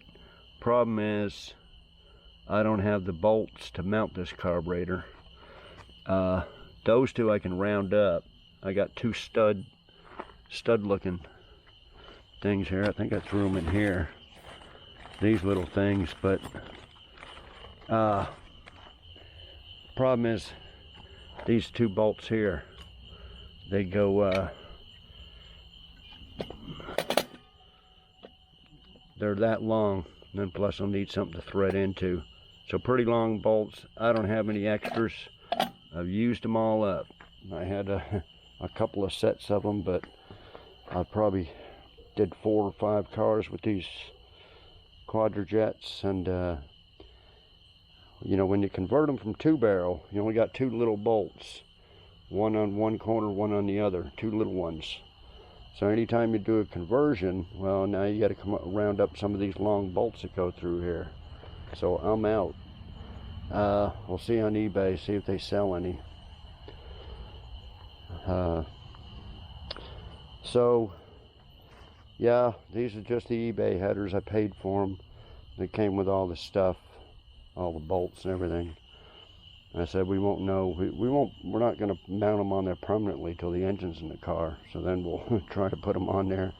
Problem is, I don't have the bolts to mount this carburetor. Those two I can round up. I got 2 stud looking things here. I think I threw them in here, these little things, but problem is these 2 bolts here, they go they're that long, and then plus I'll need something to thread into. So pretty long bolts. I don't have any extras. I've used them all up. I had a couple of sets of them, but I probably did 4 or 5 cars with these quadrajets, and you know, when you convert them from 2-barrel, you only got 2 little bolts, one on one corner, one on the other, 2 little ones. So anytime you do a conversion, well, now you got to come up, round up some of these long bolts that go through here. So I'm out. We'll see on eBay, see if they sell any. So yeah, these are just the eBay headers. I paid for them. They came with all the stuff, all the bolts and everything. I said we won't know. We're not going to mount them on there permanently till the engine's in the car. So then we'll try to put them on there,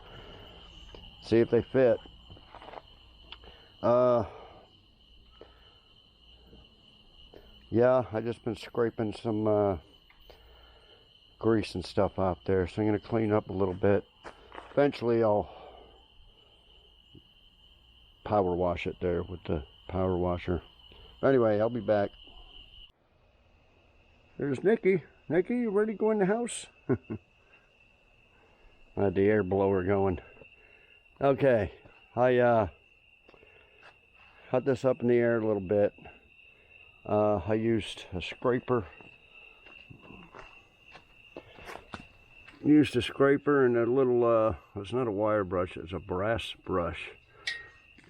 see if they fit. Yeah, I just been scraping some grease and stuff out there, so I'm going to clean up a little bit. Eventually I'll power wash it there with the power washer. Anyway, I'll be back. There's Nikki. Nikki, you ready to go in the house? I had the air blower going. Okay, I cut this up in the air a little bit. I used a scraper. Used a scraper and a little, it's not a wire brush, it's a brass brush.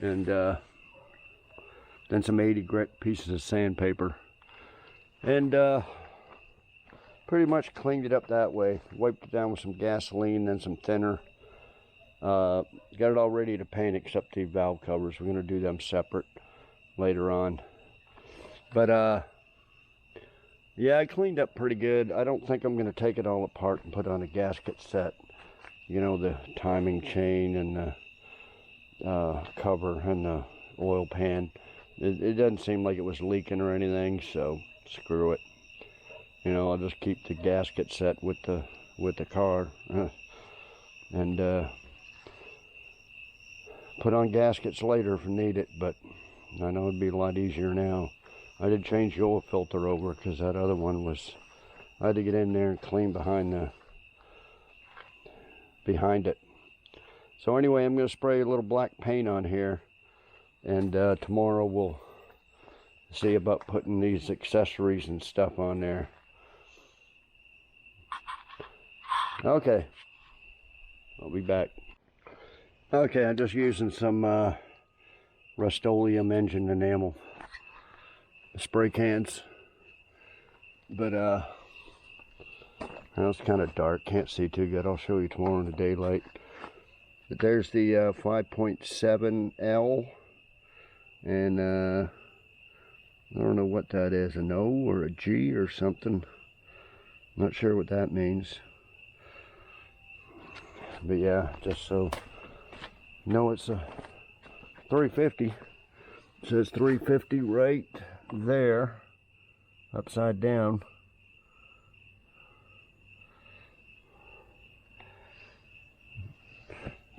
And then some 80 grit pieces of sandpaper. And pretty much cleaned it up that way. Wiped it down with some gasoline, then some thinner. Got it all ready to paint except the valve covers. We're going to do them separate later on. But yeah, I cleaned up pretty good. I don't think I'm going to take it all apart and put on a gasket set. You know, the timing chain and the cover and the oil pan. It doesn't seem like it was leaking or anything, so screw it. You know, I'll just keep the gasket set with the car and put on gaskets later if I need it, but I know it'd be a lot easier now. I did change the oil filter over because that other one was, I had to get in there and clean behind it. So anyway, I'm going to spray a little black paint on here, and tomorrow we'll see about putting these accessories and stuff on there. Okay, I'll be back. Okay, I'm just using some Rust-Oleum engine enamel spray cans, but now it's kind of dark, can't see too good. I'll show you tomorrow in the daylight. But there's the 5.7L, and I don't know what that is, an O or a G or something. Not sure what that means, but yeah, just so you know, it's a 350. It says 350 right there, upside down.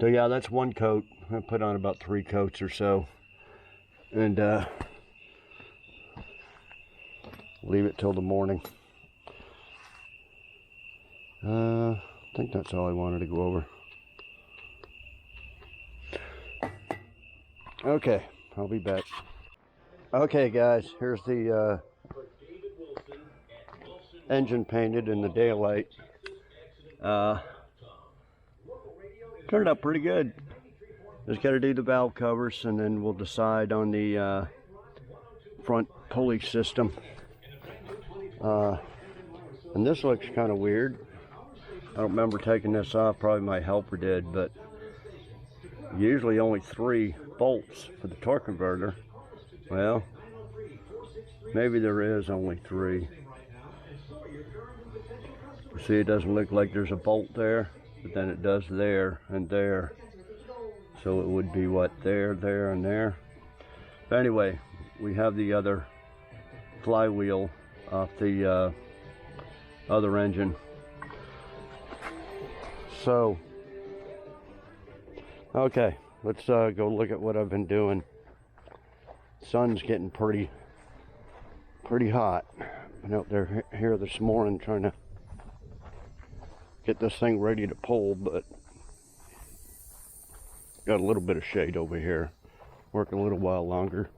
So yeah, that's one coat. I put on about 3 coats or so, and leave it till the morning. I think that's all I wanted to go over. Okay, I'll be back. Okay guys, here's the engine painted in the daylight. Turned out pretty good. Just got to do the valve covers, and then we'll decide on the front pulley system. And this looks kind of weird. I don't remember taking this off, probably my helper did, but usually only 3 bolts for the torque converter. Well, maybe there is only 3. See, it doesn't look like there's a bolt there, but then it does there and there. So it would be what, there, there, and there. But anyway, we have the other flywheel off the other engine. So, okay, let's go look at what I've been doing. Sun's getting pretty hot. Been out there here this morning trying to get this thing ready to pull, but got a little bit of shade over here. Work a little while longer.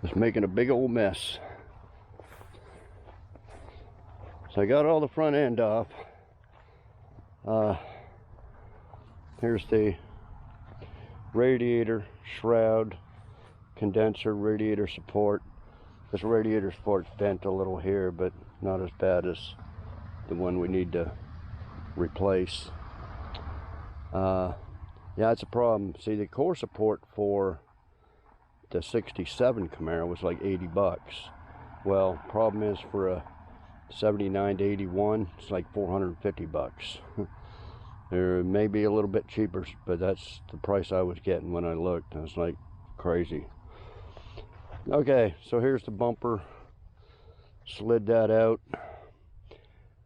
Just making a big old mess. So I got all the front end off. Here's the radiator shroud, condenser, radiator support. This radiator support's bent a little here, but not as bad as the one we need to replace. Yeah, it's a problem. See, the core support for the 67 Camaro was like 80 bucks. Well, problem is for a 79 to 81, it's like 450 bucks. There may be a little bit cheaper, but that's the price I was getting when I looked. I was like, crazy. Okay, so here's the bumper. Slid that out.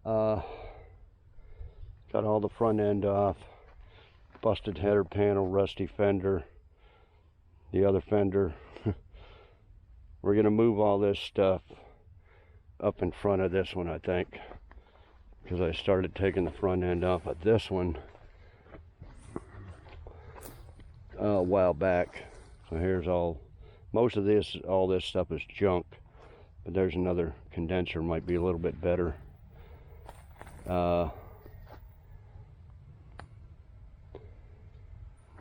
Got all the front end off. Busted header panel, rusty fender. The other fender. We're gonna move all this stuff up in front of this one, I think, because I started taking the front end off of this one a while back. So here's most of this, all this stuff is junk, but there's another condenser, might be a little bit better.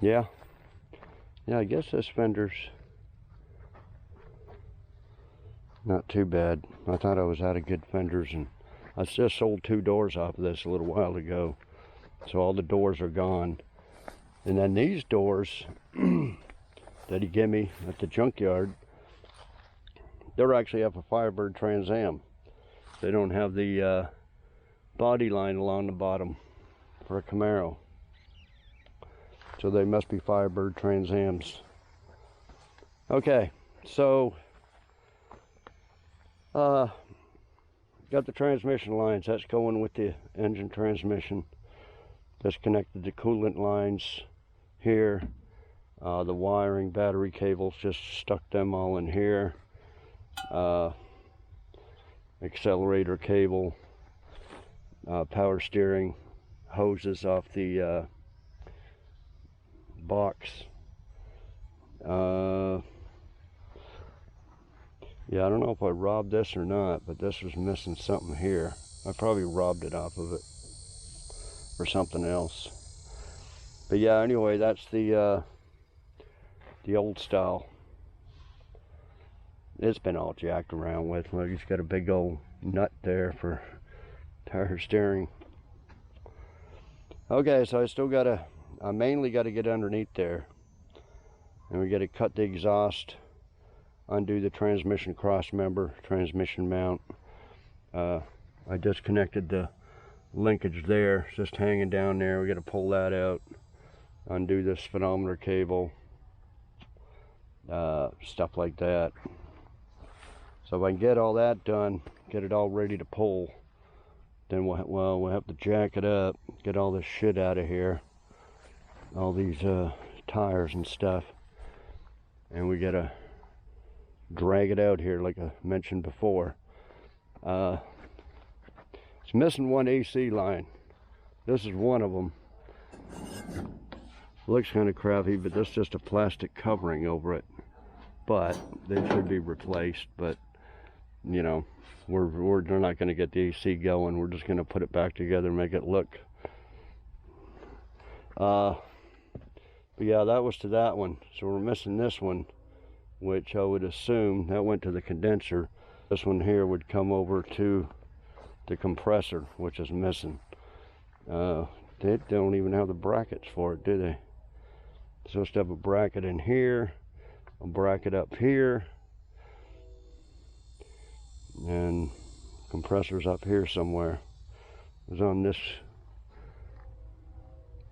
Yeah, I guess this fender's not too bad. I thought I was out of good fenders, and I just sold 2 doors off of this a little while ago. So all the doors are gone. And then these doors that he gave me at the junkyard, they're actually have a Firebird Trans Am. They don't have the body line along the bottom for a Camaro. So they must be Firebird Trans Ams. Okay, so got the transmission lines. That's going with the engine transmission. Disconnected the coolant lines here. The wiring, battery cables, just stuck them all in here. Accelerator cable, power steering hoses off the box. Yeah, I don't know if I robbed this or not, but this was missing something here. I probably robbed it off of it or something else. But yeah, anyway, that's the old style. It's been all jacked around with. Look, it's got a big old nut there for power steering. Okay, so I mainly got to get underneath there, and we got to cut the exhaust, undo the transmission cross member, transmission mount. I disconnected the linkage there, it's just hanging down there. We got to pull that out, undo this speedometer cable, stuff like that. So if I can get all that done, get it all ready to pull, then we'll have to jack it up, get all this shit out of here, all these tires and stuff, and we gotta drag it out here like I mentioned before. It's missing one AC line. This is one of them. Looks kind of crappy, but that's just a plastic covering over it. But they should be replaced. But you know, we're not going to get the AC going. We're just going to put it back together and make it look. But yeah, that was to that one. So we're missing this one, which I would assume that went to the condenser. This one here would come over to the compressor, which is missing. They don't even have the brackets for it, do they? It's supposed to have a bracket in here, a bracket up here, and compressors up here somewhere. It was on this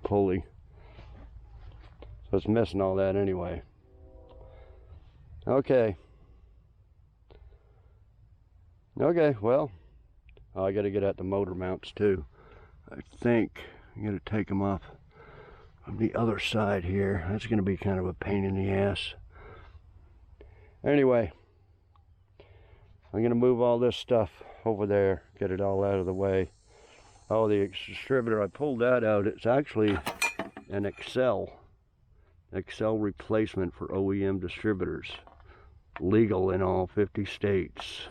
pulley. So it's missing all that anyway. Okay, well, I got to get at the motor mounts too. I think I'm going to take them off on the other side here. That's going to be kind of a pain in the ass. Anyway, I'm going to move all this stuff over there, get it all out of the way. Oh, the distributor, I pulled that out. It's actually an Excel replacement for OEM distributors. Legal in all 50 states.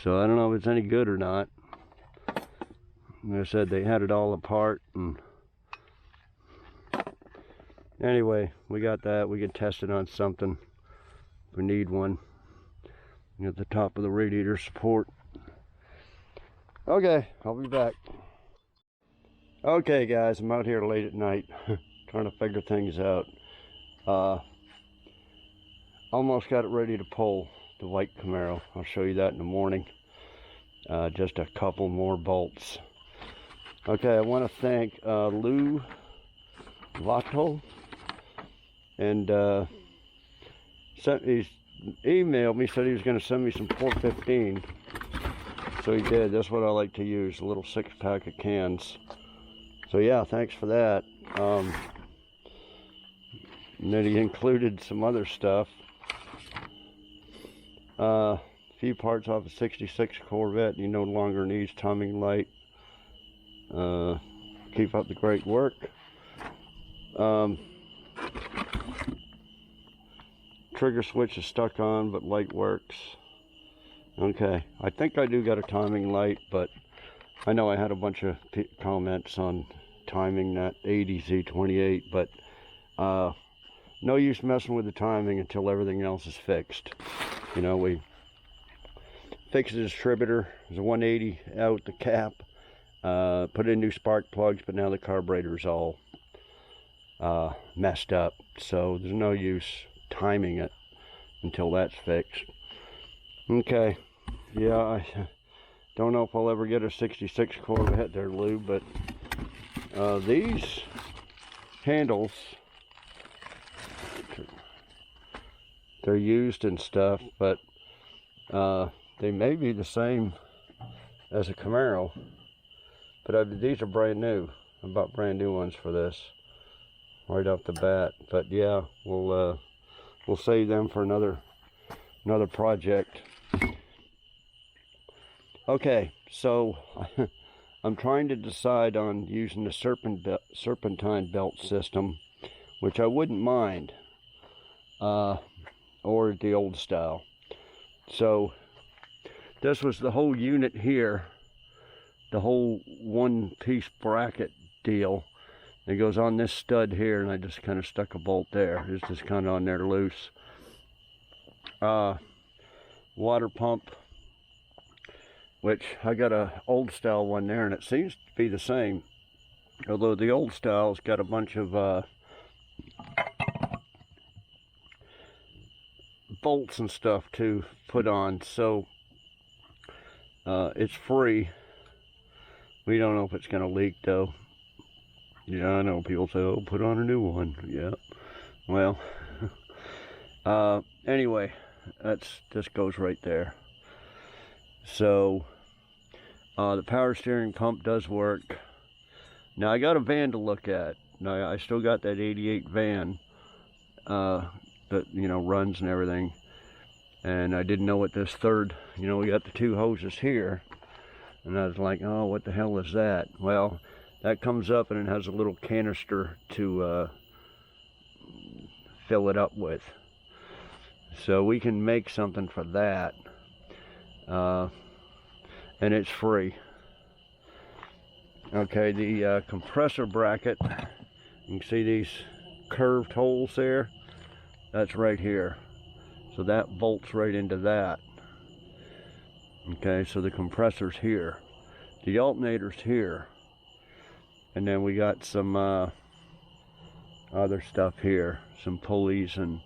So I don't know if it's any good or not. Like I said, they had it all apart, and anyway, we got that. We can test it on something if we need one. At the top of the radiator support. Okay, I'll be back. Okay guys, I'm out here late at night trying to figure things out. Almost got it ready to pull the white Camaro. I'll show you that in the morning. Just a couple more bolts. Okay, I want to thank Lou Vato, and he's emailed me, said he was going to send me some 415. So he did. That's what I like to use, a little 6-pack of cans. So yeah, thanks for that. And then he included some other stuff. A few parts off a 66 Corvette. He no longer needs timing light. Keep up the great work. Trigger switch is stuck on, but light works. Okay, I think I do got a timing light, but I know I had a bunch of comments on timing that 80 Z28, but no use messing with the timing until everything else is fixed. You know, we fixed the distributor. There's a 180 out the cap. Put in new spark plugs, but now the carburetor's all messed up. So there's no use timing it until that's fixed. Okay. Yeah, I don't know if I'll ever get a 66 Corvette there, Lou, but these handles, they're used and stuff, but they may be the same as a Camaro, but these are brand new. I bought brand new ones for this right off the bat. But yeah, we'll save them for another project. Okay, so I'm trying to decide on using the Serpentine belt system, which I wouldn't mind, or the old style. So this was the whole unit here, the whole one-piece bracket deal. It goes on this stud here, and I just kind of stuck a bolt there. It's just kind of on there loose. Water pump, which I got a old style one there, and it seems to be the same, although the old style's got a bunch of bolts and stuff to put on. So it's free. We don't know if it's gonna leak though. Yeah, I know people say, oh, put on a new one. Yeah, well, anyway, this goes right there. So the power steering pump does work. Now I got a van to look at. Now I still got that 88 van that, you know, runs and everything. And I didn't know what this third, you know, we got the two hoses here, and I was like, oh, what the hell is that? Well, that comes up and it has a little canister to fill it up with. So we can make something for that. And it's free. Okay, the compressor bracket, you can see these curved holes there. That's right here. So that bolts right into that. Okay, so the compressor's here. The alternator's here. And then we got some other stuff here. Some pulleys and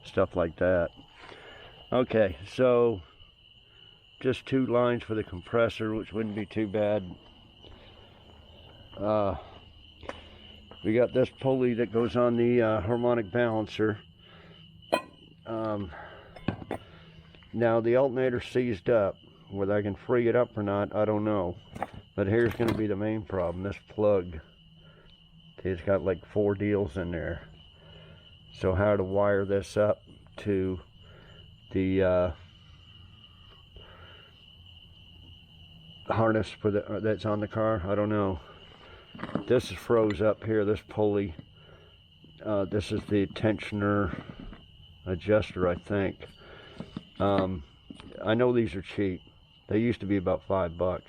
stuff like that. Okay, so just 2 lines for the compressor, which wouldn't be too bad. We got this pulley that goes on the harmonic balancer. Now the alternator's seized up. Whether I can free it up or not, I don't know. But here's going to be the main problem. This plug, it's got like 4 deals in there. So how to wire this up to the harness for that's on the car. I don't know. This is froze up here, this pulley. This is the tensioner adjuster, I think. I know these are cheap. They used to be about $5.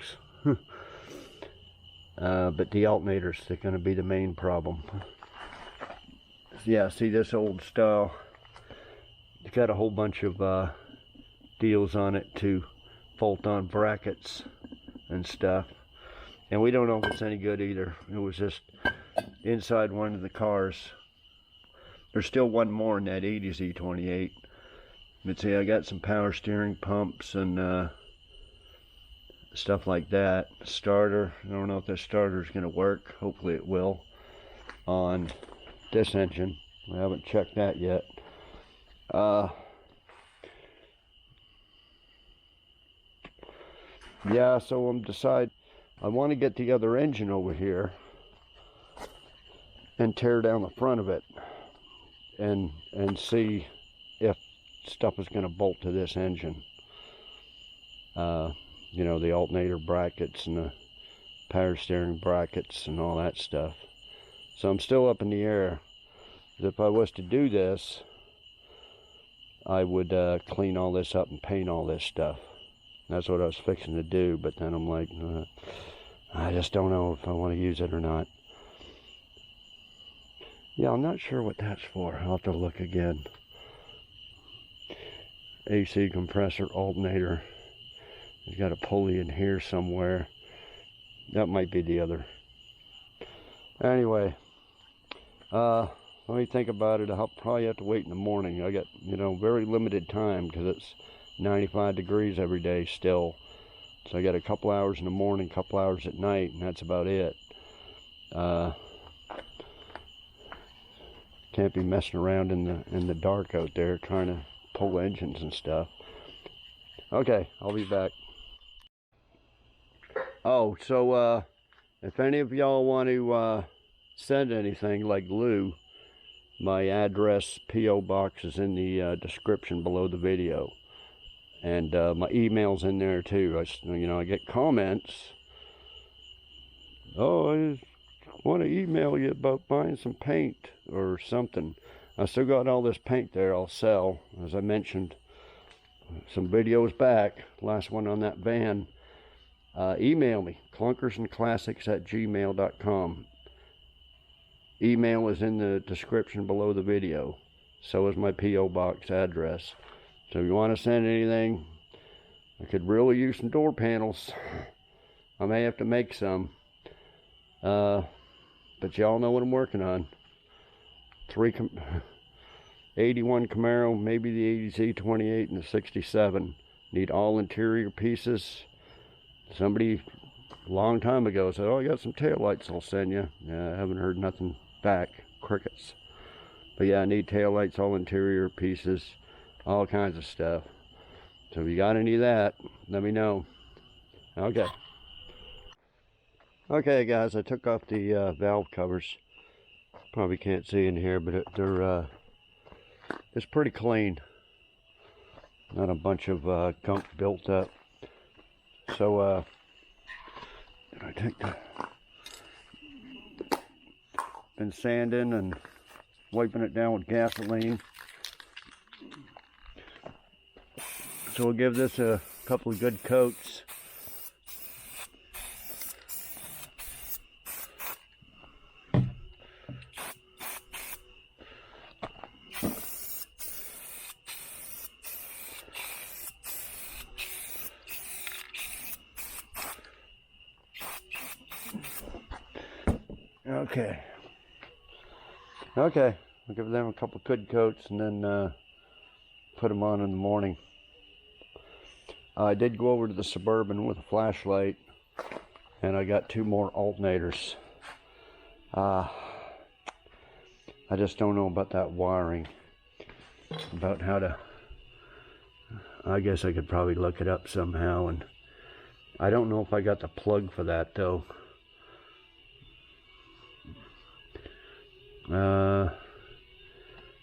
But the alternators, they're going to be the main problem. Yeah, see this old style. It's got a whole bunch of deals on it to bolt on brackets and stuff. And we don't know if it's any good either. It was just inside one of the cars. There's still one more in that 80 Z28. But see, I got some power steering pumps and stuff like that. Starter, I don't know if this starter is going to work. Hopefully it will on this engine. I haven't checked that yet. Yeah, so I'm deciding I want to get the other engine over here and tear down the front of it and see if stuff is going to bolt to this engine. You know, the alternator brackets and the power steering brackets and all that stuff. So I'm still up in the air. If I was to do this, I would clean all this up and paint all this stuff. That's what I was fixing to do, but then I'm like, I just don't know if I want to use it or not. Yeah, I'm not sure what that's for. I'll have to look again. AC compressor alternator. It's got a pulley in here somewhere. That might be the other. Anyway, let me think about it. I'll probably have to wait in the morning. I got, you know, very limited time because it's 95 degrees every day still. So I got a couple hours in the morning, couple hours at night, and that's about it. Can't be messing around in the dark out there trying to pull engines and stuff. Okay, I'll be back. Oh, so if any of y'all want to send anything like Lou, my address, P.O. box is in the description below the video. And my email's in there too. I get comments. Oh, I want to email you about buying some paint or something. I still got all this paint there I'll sell. As I mentioned some videos back, last one on that van. Email me, clunkersandclassics@gmail.com. Email is in the description below the video. So is my P.O. box address. So if you want to send anything, I could really use some door panels. I may have to make some. But y'all know what I'm working on. 81 Camaro, maybe the 80 Z28 and the 67. Need all interior pieces. Somebody a long time ago said, oh, I got some taillights I'll send you. Yeah, I haven't heard nothing back. Crickets. But yeah, I need taillights, all interior pieces, all kinds of stuff. So if you got any of that, let me know. Okay. Okay, guys, I took off the valve covers. Probably can't see in here, but they're it's pretty clean. Not a bunch of gunk built up. So I take been sanding and wiping it down with gasoline. So we'll give this a couple of good coats. Okay, I'll give them a couple good coats and then put them on in the morning. I did go over to the Suburban with a flashlight and I got 2 more alternators. I just don't know about that wiring, about how to, I guess I could probably look it up somehow, and I don't know if I got the plug for that though.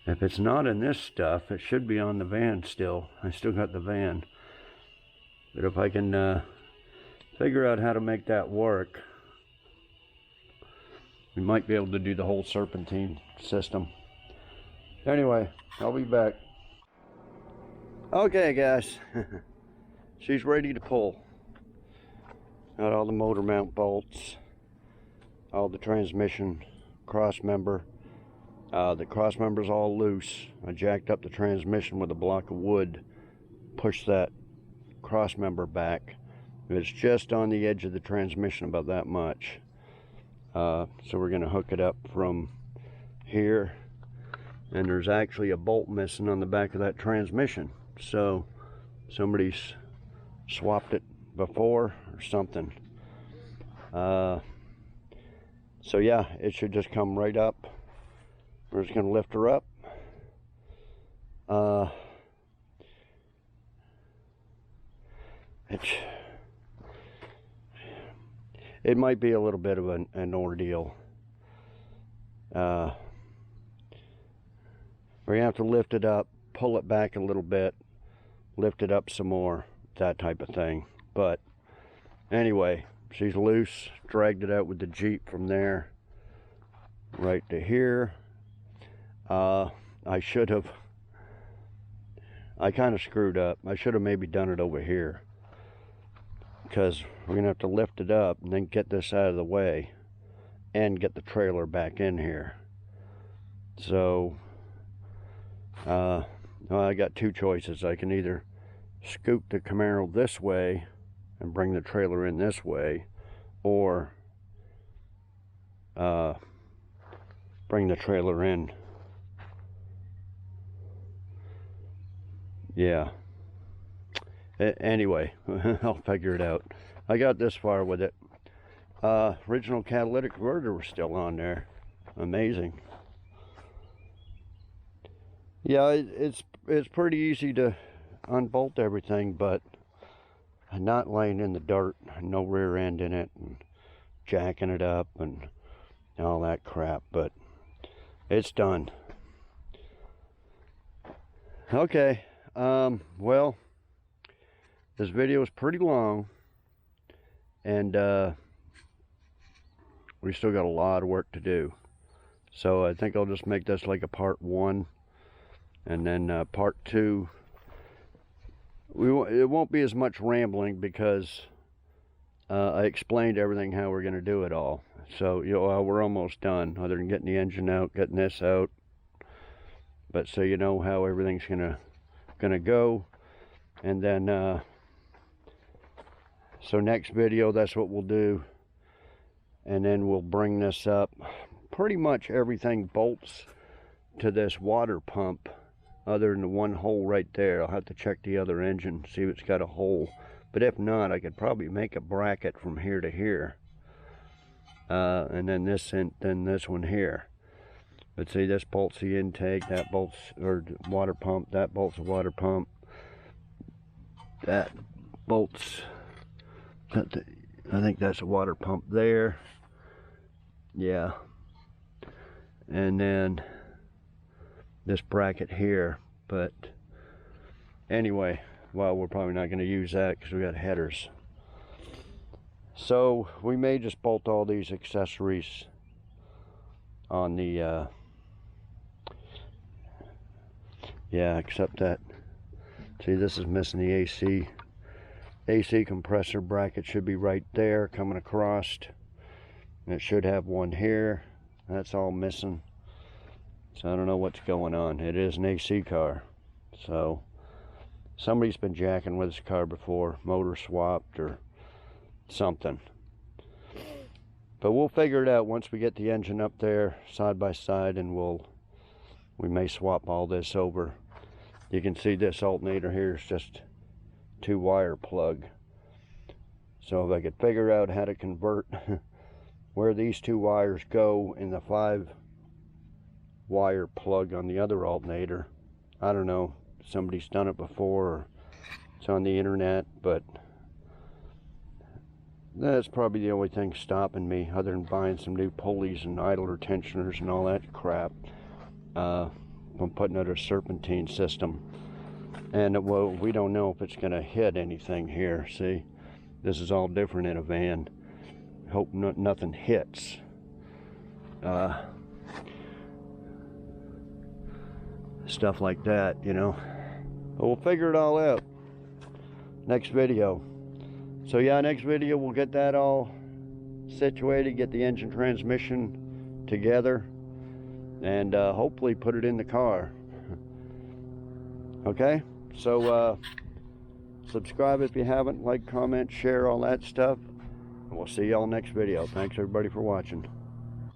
If it's not in this stuff, it should be on the van still. I still got the van. But if I can figure out how to make that work, we might be able to do the whole Serpentine system. Anyway, I'll be back. Okay, guys. She's ready to pull. Got all the motor mount bolts, all the transmission cross member. The cross member's all loose. I jacked up the transmission with a block of wood, pushed that cross member back. It's just on the edge of the transmission, about that much. So we're going to hook it up from here, and there's actually a bolt missing on the back of that transmission. So somebody's swapped it before or something. So yeah, it should just come right up. We're just going to lift her up. It might be a little bit of an ordeal. We're going to have to lift it up, pull it back a little bit, lift it up some more, that type of thing. But anyway, she's loose. Dragged it out with the Jeep from there right to here. I kind of screwed up. I should have maybe done it over here, because we're gonna have to lift it up and then get this out of the way and get the trailer back in here. So well, I got two choices. I can either scoop the Camaro this way and bring the trailer in this way, or bring the trailer in. Yeah. Anyway, I'll figure it out. I got this far with it. Original catalytic converter was still on there. Amazing. Yeah, it's pretty easy to unbolt everything, but not laying in the dirt, no rear end in it, and jacking it up and all that crap. But it's done. Okay. Well, this video is pretty long, and we still got a lot of work to do. So I think I'll just make this like a part 1, and then part 2. It won't be as much rambling, because I explained everything, how we're going to do it all. So we're almost done, other than getting the engine out, getting this out. But so you know how everything's gonna go. And then so next video, that's what we'll do. And then we'll bring this up. Pretty much everything bolts to this water pump, other than the one hole right there. I'll have to check the other engine, see if it's got a hole. But if not, I could probably make a bracket from here to here. And then this one here. But see, this bolts the intake, that bolts, or water pump, that bolts the water pump. That bolts, I think that's a water pump there. Yeah. And then this bracket here. But anyway, well, we're probably not going to use that because we got headers. So we may just bolt all these accessories on the yeah, except that, see, this is missing the AC compressor bracket. Should be right there coming across, and it should have one here. That's all missing. So I don't know what's going on. It is an AC car, so somebody's been jacking with this car before, motor swapped or something. But we'll figure it out once we get the engine up there side by side, and we may swap all this over. You can see this alternator here is just 2-wire plug. So if I could figure out how to convert where these 2 wires go in the 5-wire plug on the other alternator, I don't know. Somebody's done it before, or it's on the internet, but that's probably the only thing stopping me, other than buying some new pulleys and idler tensioners and all that crap. I'm putting it a serpentine system. And well, we don't know if it's gonna hit anything here. See, this is all different in a van. Hope nothing hits. Stuff like that, you know. But we'll figure it all out next video. So yeah, next video we'll get that all situated, get the engine transmission together, and hopefully put it in the car. Okay, so subscribe if you haven't, like, comment, share, all that stuff, and we'll see y'all next video. Thanks everybody for watching.